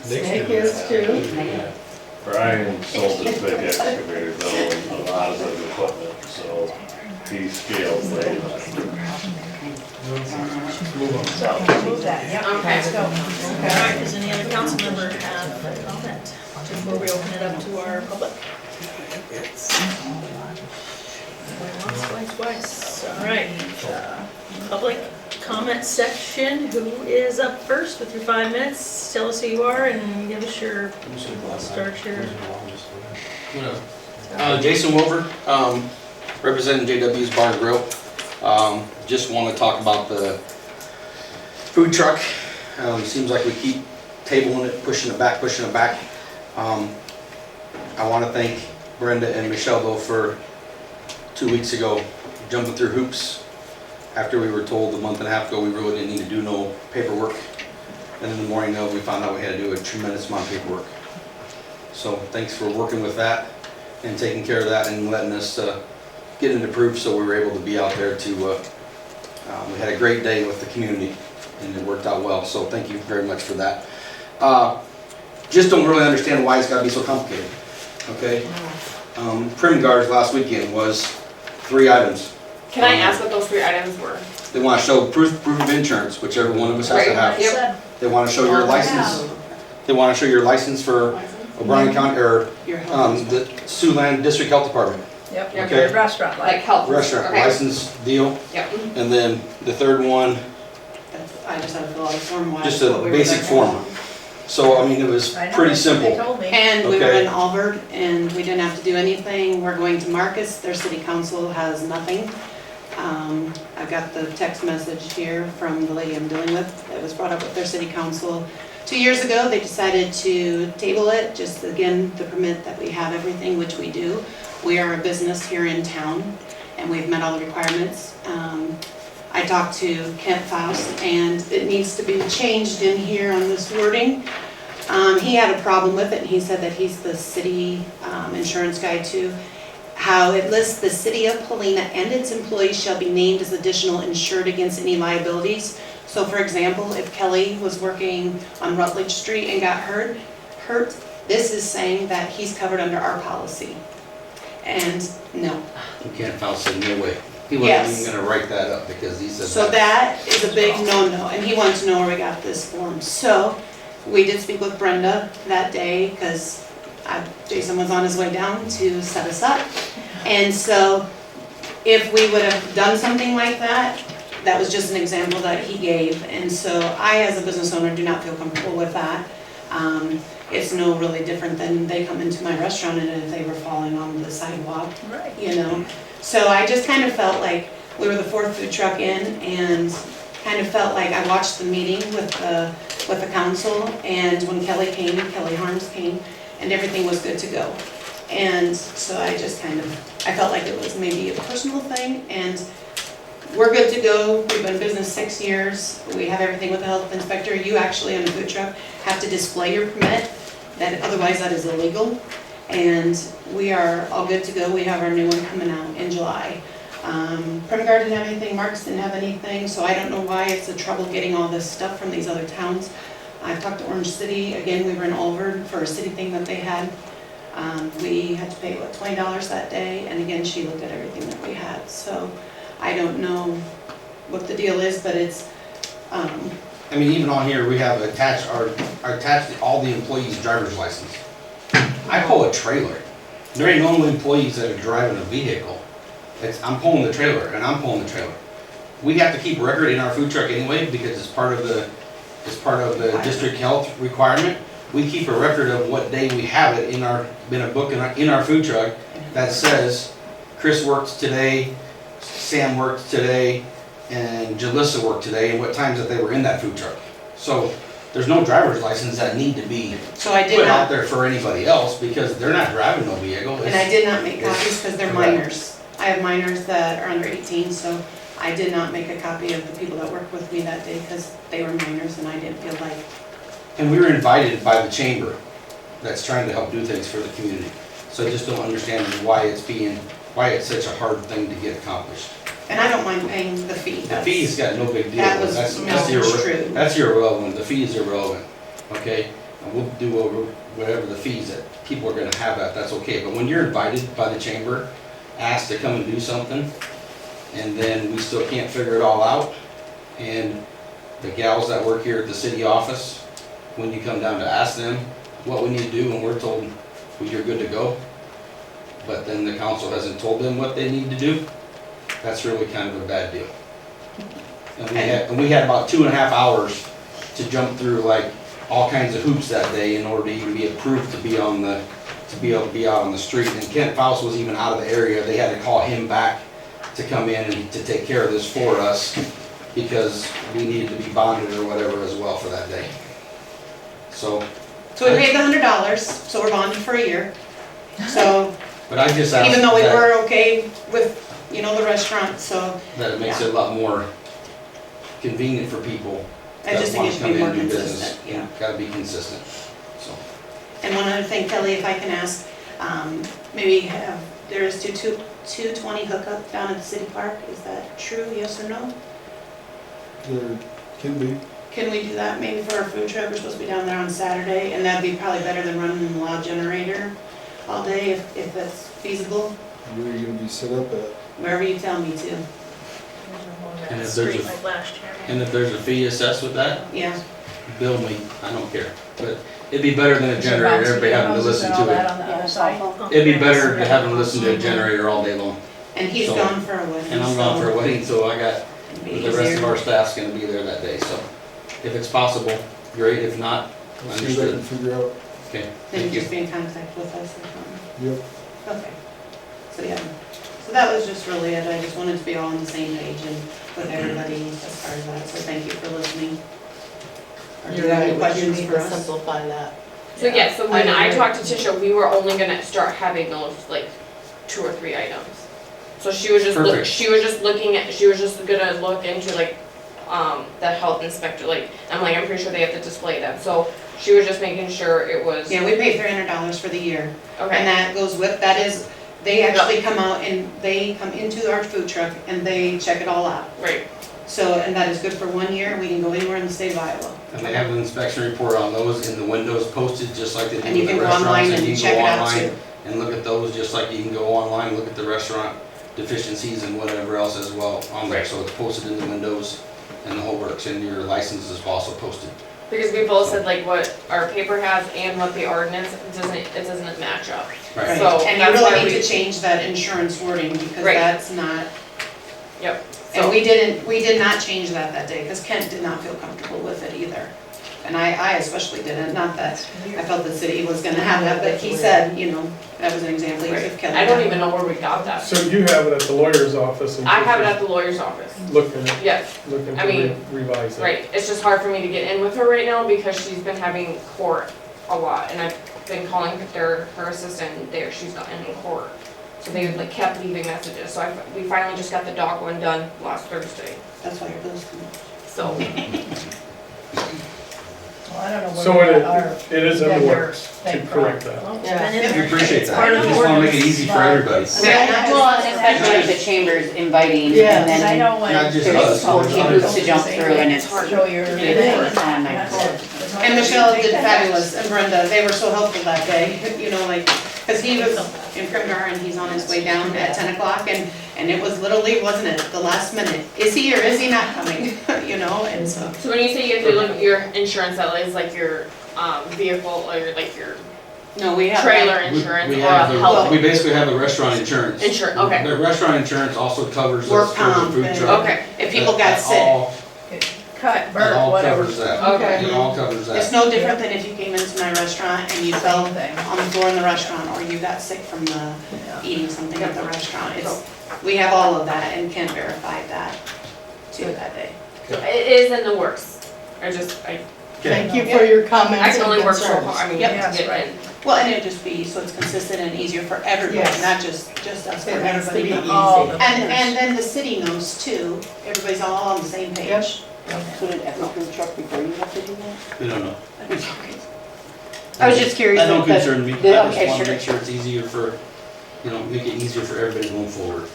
Nick's Nick doing is it. too. Yeah. Brian sold his big excavator though, and a lot of his equipment, so he scaled way less. Move on. So, move that, yep, Okay. let's go. All right, does any other council member have a comment before we open it up to our public? Going once, going twice. All right, public comment section. Who is up first with your 5 minutes? Tell us who you are and give us your, start your. Jason Wilbur, representing JW's Bar and Grill. Just want to talk about the food truck. Seems like we keep tabling it, pushing it back. I want to thank Brenda and Michelle though for 2 weeks ago jumping through hoops after we were told a month and a half ago we really didn't need to do no paperwork. And in the morning of, we found out we had to do a tremendous amount of paperwork. So thanks for working with that and taking care of that and letting us get it approved so we were able to be out there to, we had a great day with the community and it worked out well. So thank you very much for that. Just don't really understand why it's got to be so complicated. Okay? Prim guards last weekend was 3 items. Can I ask what those 3 items were? They want to show proof of insurance, which every one of us has to Right. have. Yep. They want to show your license. They want to show your license for O'Brien County, or the Siouxland District Health Department. Yep, Okay. your restaurant, Like like, health. Restaurant Okay. license deal. Yep. And then the third one, I just had to fill out a form. just a basic form. So, I mean, it was I know, pretty that's what they simple. told me. And we were Okay. in Albert, and we didn't have to do anything. We're going to Marcus, their city council has nothing. I've got the text message here from the lady I'm dealing with. It was brought up with their city council 2 years ago. They decided to table it, just again, to permit that we have everything, which we do. We are a business here in town, and we've met all the requirements. I talked to Kent Faust, and it needs to be changed in here on this wording. He had a problem with it, and he said that he's the city insurance guy too. How it lists the city of Paullina and its employees shall be named as additional insured against any liabilities. So for example, if Kelly was working on Rutledge Street and got hurt, this is saying that he's covered under our policy. And no. You can't foul said no way. He Yes. wasn't even gonna write that up because he said So that. that is a big no-no, and he wanted to know where we got this form. So we did speak with Brenda that day, because Jason was on his way down to set us up. And so if we would have done something like that, that was just an example that he gave. And so I, as a business owner, do not feel comfortable with that. It's no really different than they come into my restaurant and if they were falling on the sidewalk, Right. you know? So I just kind of felt like we were the 4th food truck in, and kind of felt like I watched the meeting with the council, and when Kelly Harms came, and everything was good to go. And so I just kind of, I felt like it was maybe a personal thing, and we're good to go. We've been in business 6 years. We have everything with the health inspector. You actually, on a food truck, have to display your permit, otherwise that is illegal. And we are all good to go. We have our new one coming out in July. Primgar didn't have anything, Marks didn't have anything, so I don't know why it's a trouble getting all this stuff from these other towns. I've talked to Orange City, again, we were in Olverd for a city thing that they had. We had to pay, what, $20 that day, and again, she looked at everything that we had. So I don't know what the deal is, but it's, I mean, even on here, we have attached all the employees' driver's license. I pull a trailer. There ain't no employees that are driving a vehicle. I'm pulling the trailer, and I'm pulling the trailer. We have to keep a record in our food truck anyway, because it's part of the district health requirement. We keep a record of what day we have it in a book in our food truck that says Chris worked today, Sam worked today, and Jalissa worked today, and what times that they were in that food truck. So there's no driver's license that need to be So I did put out not, there for anybody else because they're not driving no vehicle. and I did not make copies because they're Correct. minors. I have minors that are under 18, so I did not make a copy of the people that worked with me that day because they were minors and I didn't feel like. And we were invited by the chamber that's trying to help do things for the community. So I just don't understand why it's such a hard thing to get accomplished. And I don't mind paying the fee. The fee's got no big deal. That was That's misconstrued. That's irrelevant. The fee is irrelevant, okay? And we'll do whatever the fees that people are gonna have that's okay. But when you're invited by the chamber, asked to come and do something, and then we still can't figure it all out, and the gals that work here at the city office, when you come down to ask them what we need to do, and we're told, well, you're good to go, but then the council hasn't told them what they need to do, that's really kind of a bad deal. And we had about 2.5 hours to jump through like all kinds of hoops that day in order to even be approved to be on the, to be able to be out on the street. And Kent Faust was even out of the area. They had to call him back to come in and to take care of this for us because we needed to be bonded or whatever as well for that day. So So we paid the $100, so we're bonded for a year. So but I just asked even though we that, were okay with, you know, the restaurant, so that it makes it a lot more convenient for people I that just think want it to should come be in more and do business. consistent, yeah. Gotta be consistent, so. And one other thing, Kelly, if I can ask, maybe have, there is 220 hookup down at the city park, is that true, yes or no? There can be. Can we do that maybe for our food truck, we're supposed to be down there on Saturday, and that'd be probably better than running a loud generator all day if that's feasible, Where are you gonna be set up at? wherever you tell me to, And if there's a- Street like last year. And if there's a fee assessed with that, yeah. bill me, I don't care. But it'd be better than a generator, everybody having to listen to it. On the other side. It'd be better to have them listen to a generator all day long. And he's So- gone for a wedding, And I'm gone for a wedding, so I got, it'd be the rest of easier. our staff's gonna be there that day, so. If it's possible, great, if not, I'll see what I can understood. figure out. Okay, Then thank you. just be in contact with us or something. Yep. Okay. So, yeah, so that was just really it, I just wanted to be all on the same page and with everybody as far as that, so thank you for listening. Or do you have any questions for us? Simplify that. So yeah, so when I I agree. talked to Tisha, we were only gonna start having those like 2 or 3 items. So she was just Perfect. she was just gonna look into like the health inspector, like I'm pretty sure they have to display them. So she was just making sure it was Yeah, we pay $300 for the year, and okay. that goes with, that is, they actually come out and they come into our food truck and they check it all out. Right. So, and that is good for 1 year, we can go anywhere in the state of Iowa. And they have an inspection report on those in the windows posted, just like they And do you with can the go online restaurants. and you check can it go out online too. and look at those, just like you can go online, and look at the restaurant deficiencies and whatever else as well on there. Right. So it's posted in the windows and the whole works, and your license is also posted. Because we both said like what our paper has and what the ordinance doesn't match up. Right. So And you that's why really need we- to change that insurance wording because Right. that's not, Yep. and So we did not change that day because Kent did not feel comfortable with it either. And I especially didn't, not that I felt the city was gonna have that, but he said, you know, that was an example, if Kelly. I don't even know where we got that. So you have it at the lawyer's office and I have it at the lawyer's office. looking Yes. to I mean, revise it. Right, it's just hard for me to get in with her right now because she's been having court a lot, and I've been calling her assistant there, she's not in court. So they like kept leaving messages, so we finally just got the dog one done last Thursday, That's why your bill's too much. so. Well, I don't know So where we got our it is in the vendor works to thing correct from. that. Well, it's Yeah. been in We there. appreciate that. part We of the just wanna make it ordinance, easy for but- everybody. Well, and especially if the chamber's inviting, Yeah. and And I then know when. Not just there's us, whole there's few others. hoops to jump through, and it's hard to show your. and like, That's it. And Michelle did fabulous, and Brenda, they were so helpful that day, you know, like, cause he was in Primgar and he's on his way down at 10 o'clock and it was literally, wasn't it, the last minute, is he or is he not coming, you know, and so. So when you say you have to look at your insurance, that is like your vehicle or like your No, we have. trailer We- insurance we or have a the- health. We basically have the restaurant insurance. Insurance, okay. The restaurant insurance also covers us Work for the comp food and- truck. Okay, If people got That sick, all- Cut, That burn, all whatever. covers that. Okay. It all covers it's that. no different than if you came into my restaurant and you fell Same thing. on the floor in the restaurant or you got sick from the Yeah. eating something at the restaurant. We have all of that and can verify that too that day. it is in the works. Thank you for your I comments can and only work so concerns. hard, I mean, Yep. to get in. Well, and it'd just be, so it's consistent and easier for everybody, Yes. not just us, for It needs to everybody. be All easy. the- And then the city knows too, everybody's all on the same page. So did every food truck before you have to do that? We don't know. I was just curious. That don't because- concern me. I Yeah, just okay, want to sure. make sure it's easier for, make it easier for everybody going forward.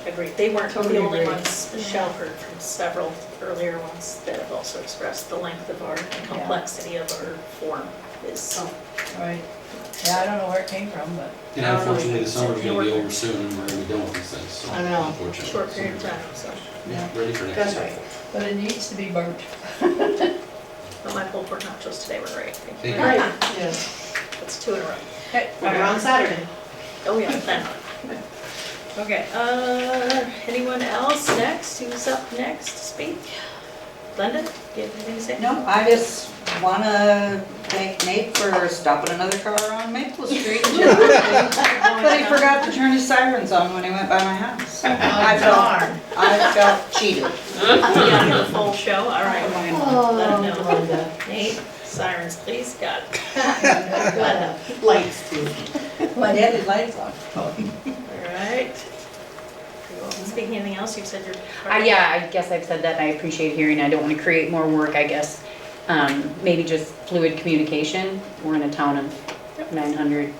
Agreed. They weren't the Totally only agree. ones. Michelle heard from several earlier ones that have also expressed the length of our, and complexity of our form is. Right. Yeah, I don't know where it came from, but. And unfortunately, the summer's gonna be over soon and we're gonna be done with these things, so. I know. Unfortunately. Short period of time, so. Yeah, ready for next That's year. right. But it needs to be burnt. But my pulled pork nachos today were great. Thank you. Thank you. very much. Yes. That's 2 in a row. Okay, We're on Saturday. Oh, yeah, plan on it. Okay, anyone else next? Who's up next to speak? Glenda, do you have anything to say? No, I just wanna thank Nate for stopping another car on Maple Street. But he forgot to turn his sirens on when he went by my house. I felt cheated. You got the full show, all right. Oh, Let him know. Glenda. Nate, sirens, please, got it. Glenda, Lights too. My daddy's lights on. all right. You want to speak anything else? You've said your. Yeah, I guess I've said that, and I appreciate hearing, I don't want to create more work, I guess. Maybe just fluid communication. We're in a town of 900,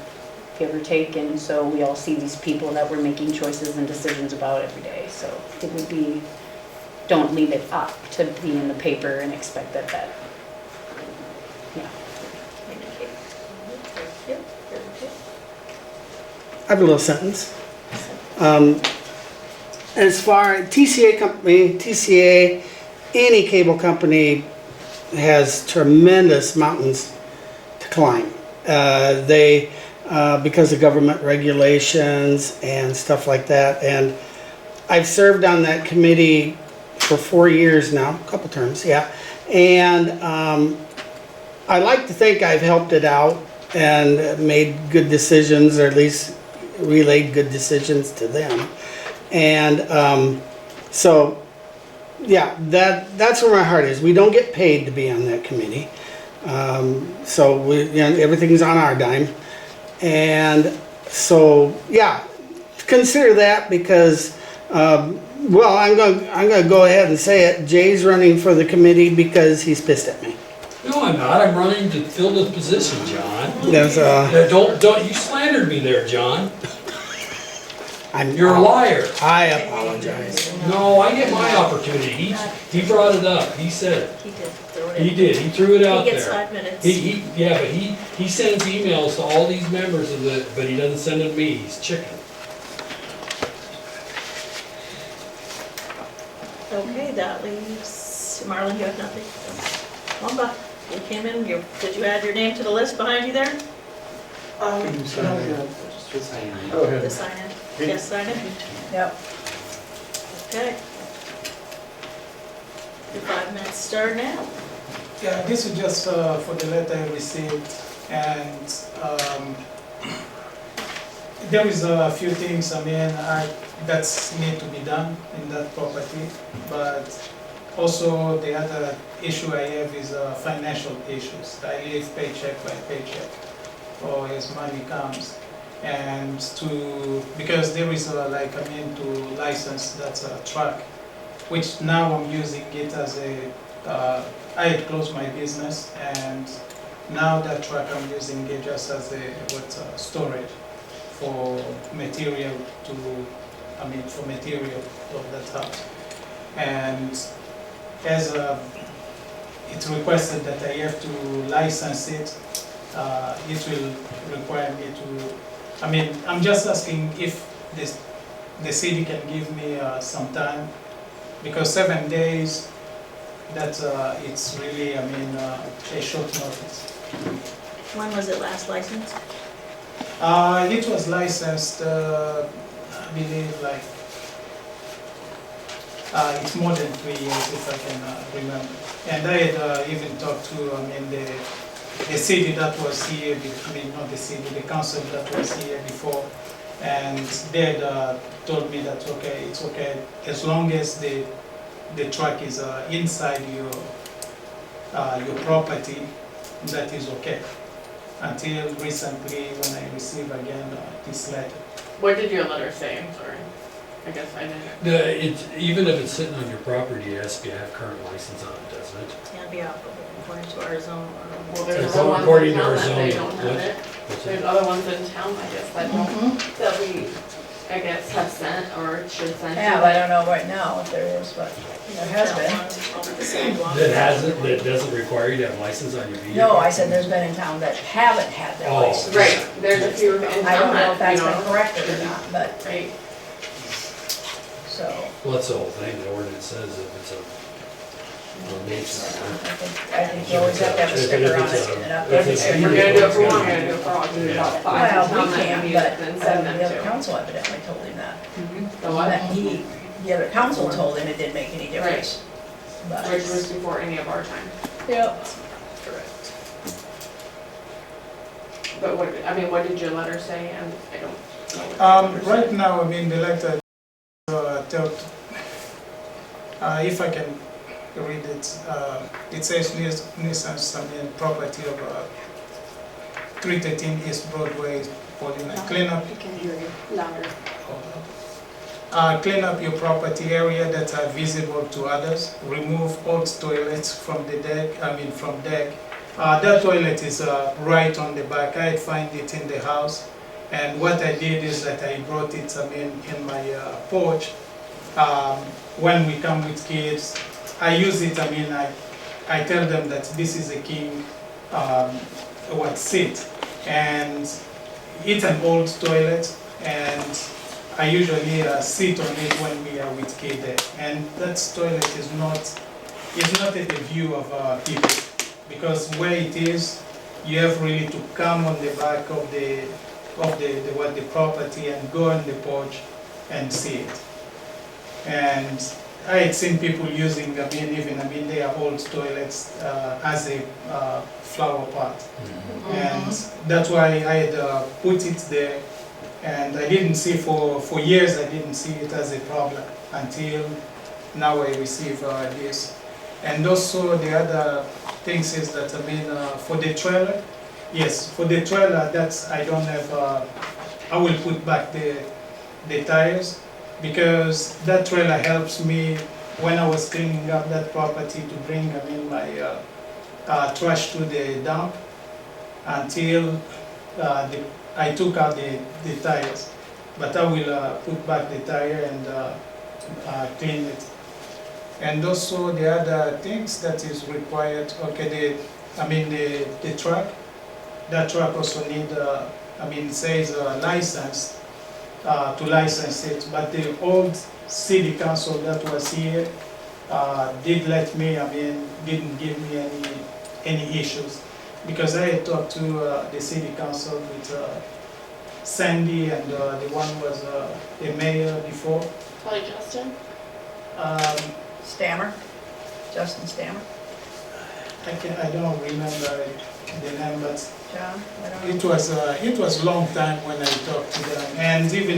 give or take, and so we all see these people that we're making choices and decisions about every day. So it would be, don't leave it up to be in the paper and expect that, yeah. Communicate. Thank you. Very good. I have a little sentence. As far as TCA, any cable company has tremendous mountains to climb. Because of government regulations and stuff like that. And I've served on that committee for 4 years now, a couple terms, yeah. And I like to think I've helped it out and made good decisions, or at least relayed good decisions to them. And so, yeah, that's where my heart is. We don't get paid to be on that committee. So everything's on our dime. And so, yeah, consider that because, I'm gonna go ahead and say it. Jay's running for the committee because he's pissed at me. No, I'm not. I'm running to fill this position, John. That's, Don't, you slandered me there, John. I'm, You're a liar. I apologize. No, I get my opportunity. He brought it up. He said it. He did throw it in. He did. He threw it out He gets there. 5 minutes. But he sends emails to all these members of the, but he doesn't send them to me. He's chicken. Okay, that leaves, Marlon, you have nothing? Come on, Buck. You came in, did you add your name to the list behind you there? Go The ahead. sign in? Yes, sign in? Yep. Okay. Your 5 minutes start now. Yeah, this is just for the letter I received, and there is a few things, that's need to be done in that property, but also the other issue I have is financial issues. I live paycheck by paycheck, or as money comes. And because there is to license that's a truck, which now I'm using it as I had closed my business, and now that truck I'm using it just as storage for material for material of that house. And as it's requested that I have to license it, it will require me to, I'm just asking if the city can give me some time, because 7 days, that's it's really, a short notice. When was it last licensed? It was licensed, I believe, it's more than 3 years, if I can remember. And I had even talked to, the city that was here, not the city, the council that was here before, and they had told me that, okay, it's okay, as long as the truck is inside your property, that is okay. Until recently, when I received again this letter. What did your letter say? I'm sorry. I guess I didn't. Even if it's sitting on your property, it has to have current license on it, doesn't it? Can't be operable according to our zone. Well, there's So other ones according in to our town that they zoning, don't have what? it. What's There's it? other ones in town, I guess, that don't, Mhm. that we, I guess, have sent or should send. Yeah, but I don't know right now if there is, but there has been. Over the sidewalk. That doesn't require you to have license on your vehicle? No, I said there's been in town that haven't had their Oh. license. Right, there's a few in town I don't know if that, you that's been know, corrected or not, but, right. so, Well, that's the whole thing, the ordinance says if it's a maintenance. I think you always have to have a sticker on it and update If it. it's If we're gonna do it for one, we're gonna do it for all, do about five Well, in town we that can't, need but it, then send them the other to. council evidently told him that. The what? That the other council told him it didn't make any difference. But, Which was before any of our time. yep. Correct. But what, I mean, what did your letter say? And I don't know. what the letter Right now, I mean, the letter if I can read it, it says nuisance, I mean, property of 313 East Broadway, Paullina. Clean up. I can hear you louder. Clean up your property area that are visible to others. Remove old toilets from the deck, from deck. That toilet is right on the back. I find it in the house. And what I did is that I brought it, in my porch. When we come with kids, I use it, I tell them that this is a king, seat. And it's an old toilet, and I usually sit on it when we are with kids there. And that toilet is not at the view of people, because where it is, you have really to come on the back of the property and go on the porch and see it. And I had seen people using, their old toilets as a flower pot. And that's why I had put it there. And I didn't see for years, I didn't see it as a problem until now I receive this. And also the other things is that, for the trailer, yes, for the trailer, that's, I don't have, I will put back the tires, because that trailer helps me when I was cleaning up that property to bring, my trash to the dump until I took out the tires. But I will put back the tire and clean it. And also the other things that is required, okay, the truck, that truck also need, it says license, to license it, but the old city council that was here did let me, didn't give me any issues. Because I had talked to the city council with Sandy, and the one was the mayor before. Probably Justin. Stammer, Justin Stammer, I don't remember the name, but John, I don't know. it was a long time when I talked to them. And even,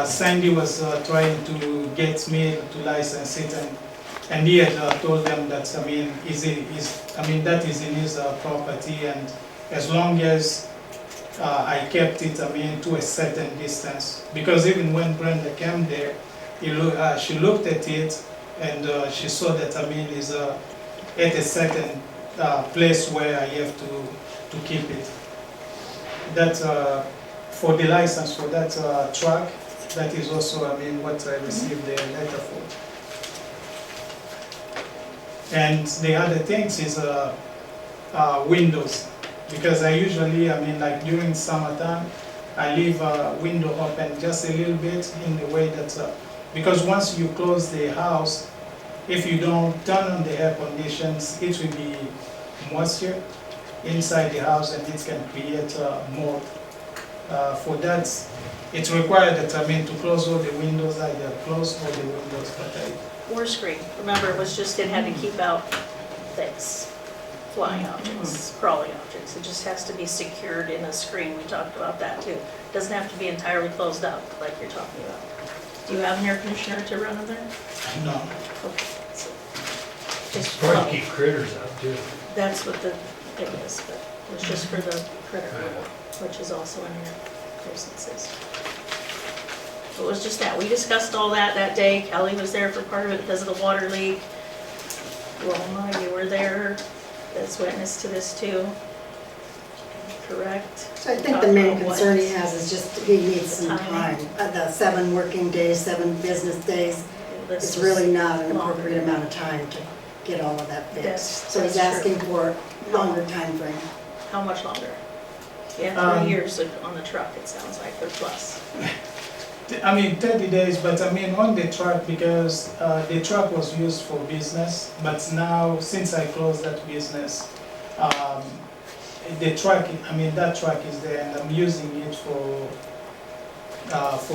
Sandy was trying to get me to license it, and he had told them that, that is in his property, and as long as I kept it, to a certain distance. Because even when Brenda came there, she looked at it, and she saw that, is at a certain place where I have to keep it. That for the license for that truck, that is also, what I received the letter for. And the other things is windows, because I usually, like during summertime, I leave a window open just a little bit in the way that, because once you close the house, if you don't turn on the air conditions, it will be moisture inside the house, and it can create mold. For that, it's required that, to close all the windows, either close all the windows, but Or screen. Remember, it was just, it had to keep out things, flying objects, crawling objects. It just has to be secured in a screen. We talked about that too. It doesn't have to be entirely closed up like you're talking about. Do you have an air conditioner to run in there? no. Okay. So just, Probably keep critters out too. that's what the thing is, but it was just for the critter level, which is also in your nuisances. So it was just that, we discussed all that day, Kelly was there for part of it because of the water leak. Roma, you were there as witness to this too, correct? So I think the main Talk about concern he what- has is just he needs some Timing. time. The 7 working days, 7 business days, This it's was really not an longer appropriate than- amount of time to get all of that That's- fixed. So he's that's true. asking for a longer time frame. How much longer? Yeah, 3 years on the truck, it sounds like, or plus. I mean, 30 days, but I mean, on the truck, because the truck was used for business, but now, since I closed that business, the truck, I mean, that truck is there, and I'm using it for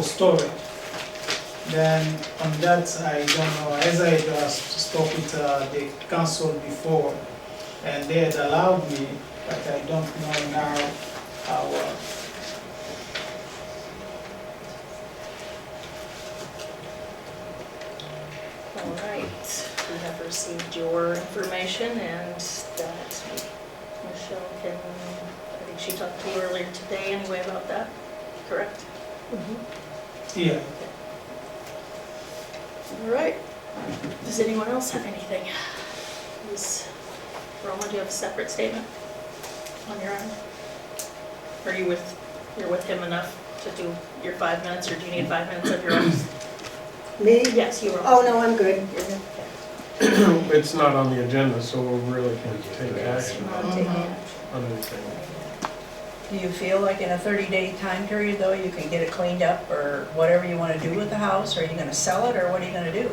storage. Then, on that, I don't know, as I spoke with the council before, and they had allowed me, but I don't know now how, All right, we have received your information and that Michelle can, I think she talked to you earlier today anyway about that, correct? yeah. All right, does anyone else have anything? Ms. Roma, do you have a separate statement on your end? Are you you're with him enough to do your 5 minutes, or do you need 5 minutes of your own? Me? Yes, you are. Oh, no, I'm good. You're good, okay. It's not on the agenda, so we really can't take action Not taking action. on anything. Do you feel like in a 30-day time period, though, you can get it cleaned up, or whatever you want to do with the house? Are you going to sell it, or what are you going to do?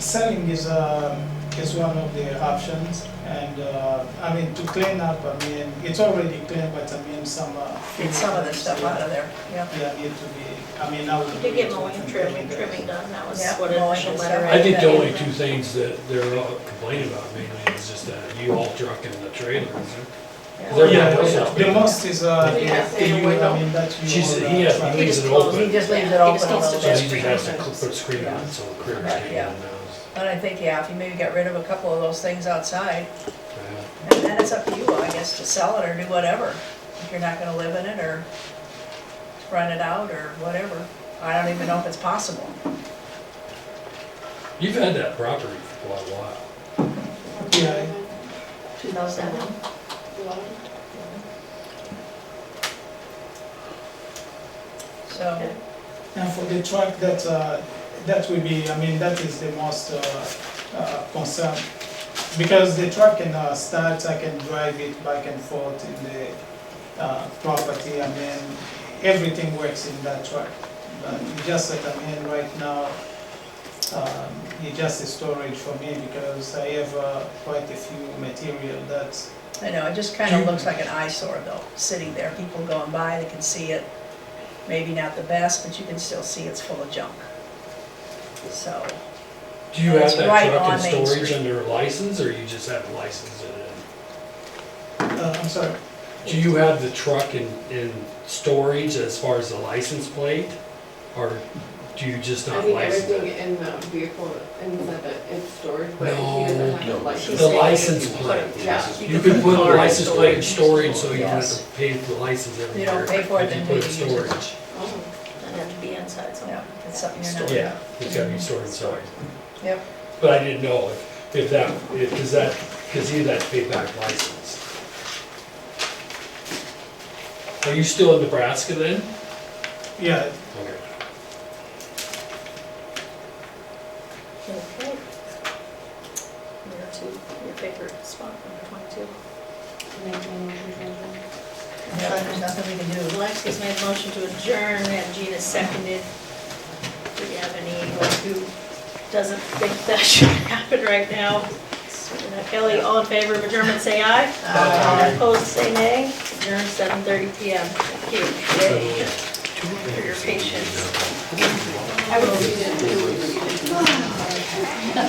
Selling is one of the options, and I mean, to clean up, I mean, it's already clean, but I mean, some. Get some of the stuff out of there, yeah. Yeah, need to be, I mean, I would. You did get mowing and trimming done, that was Yeah, what mowing initial and letter. stuff. I think the only two things that they're all complaining about mainly is just that U-Haul truck and the trailer, isn't it? They're Yeah, not those the most is, Yeah, the, say I a window. mean, that you. He has, truck. he leaves it He open, He just leaves it Yeah, he open just a needs to little so bit. he just has to Yeah. put a screen on it so the critters Right, can't yeah. get in the house. And I think, yeah, if you maybe got rid of a couple of those things outside, Yeah. and then it's up to you, I guess, to sell it or do whatever. If you're not gonna live in it, or rent it out, or whatever. I don't even know if it's possible. You've had that property for quite a while. Yeah, 2007. So, and for the truck, that will be, I mean, that is the most concern. Because the truck can start, I can drive it back and forth in the property, I mean, everything works in that truck. But it's just that, I mean, right now, it's just a storage for me because I have quite a few material that, I know, it just kinda looks like an eyesore though, sitting there, people going by, they can see it. Maybe not the best, but you can still see it's full of junk. So, Do you And have it's that right truck on in Main storage Street. under license, or you just have a license in it? I'm sorry. Do you have the truck in storage as far as the license plate, or do you just I not think license everything it? in the vehicle, inside the, it's stored, but he No, doesn't have a no. license. The license plate. Yeah. You can put a license plate in storage, so you don't have Yes. to pay for the license every You year. don't pay for it, if then you put you it in use it. storage. Oh. And have to be inside yeah, somewhere. it's something you're not. Yeah, it's gotta be stored inside. Yep. But I didn't know if that, because he'd have to pay back license. Are you still in Nebraska then? Yeah, Okay. Okay. Where to, your favorite spot, number 22. Yeah, there's nothing we can do. Lexi's made a motion to adjourn, and Gina seconded. Do we have anyone who doesn't think that should happen right now? Kelly, all in favor of adjournment, say aye. Aye. Opposed, say nay. Adjourn 7:30 PM. Thank you for your patience. I would read it. With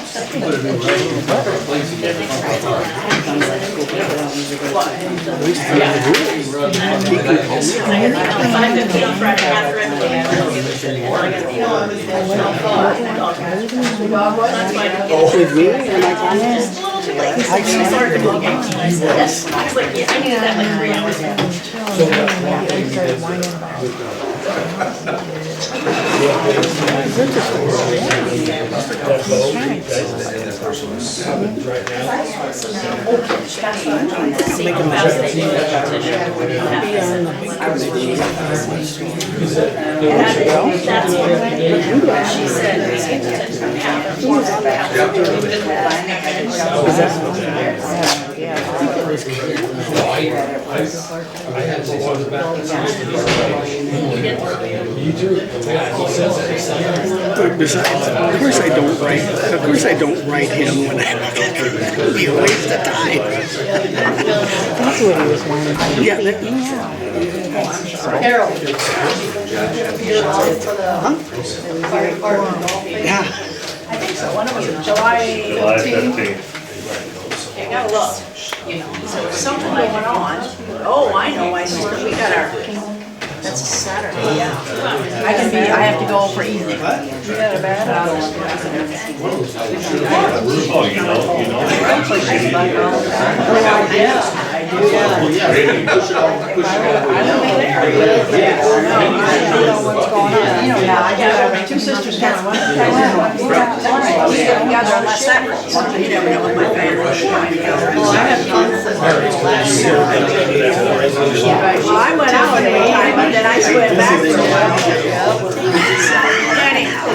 me, when I come in? Just a little too late. I started the game. I said, yes. I was like, yeah, I needed that like 3 hours ago. See how fast they do the petition. That's what she said. Of course I don't write him when it'd be a waste of time. That's what he was wanting. Yeah, Harold. yeah. I think so, when was it, July July 15th? 15th. Okay, gotta look, you know, so there's something going on. Oh, I know, I swear, we got our, that's a Saturday, yeah. I have to go for evening. You got a bad hour. Oh, you know. Yeah, I do, yeah. What's going on? You know, now I Yeah, my two sisters down, one in Taiwan, one in Taiwan. We get together on that Saturday. You never know what my family is going together. Well, I have conflict last year. Well, I went out at one time, and then I swam back for a while. Anyhow.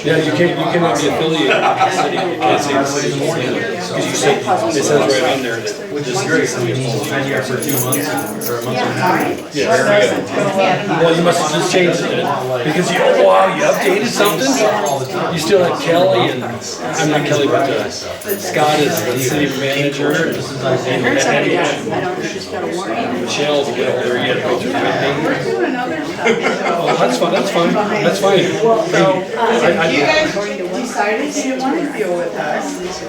Yeah, you cannot be affiliated with the city, you can't say the city's name, because you say, it says right on there that. Which is great, so you've been here for 2 months, or a month. Yeah, very good. Well, you must have just changed it, because oh wow, you updated something? You still have Kelly and, I'm not Kelly, but Scott is the city manager, and Michelle to get over there, you had to go through Whitney. Oh, that's fine, that's fine. You guys decided you didn't want to deal with us.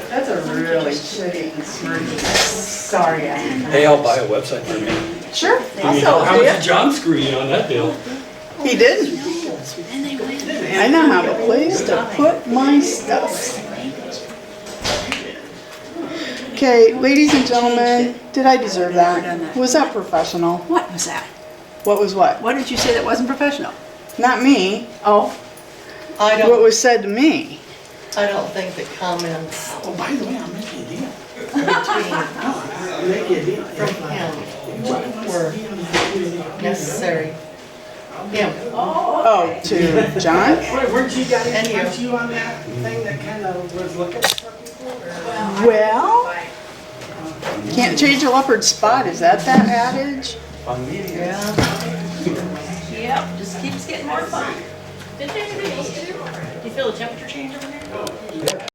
That's a really shitty emergency. Sorry, Hey, I'll buy a website for me. Sure. How much did John screw you on that deal? He didn't. I now have a place to put my stuff. Okay, ladies and gentlemen, did I deserve that? Was that professional? What was that? What was what? What did you say that wasn't professional? Not me. Oh. I What don't, was said to me. I don't think the comments Oh, by the way, I'll make you a deal. between, Make you a deal. from him were necessary. Him. Oh, to John? Weren't you guys, And you. weren't you on that thing that kind of was looking for people? or- Well, can't change a leopard's spot. Is that adage? Yeah. Yep, just keeps getting more fun. Did you feel the temperature change over there?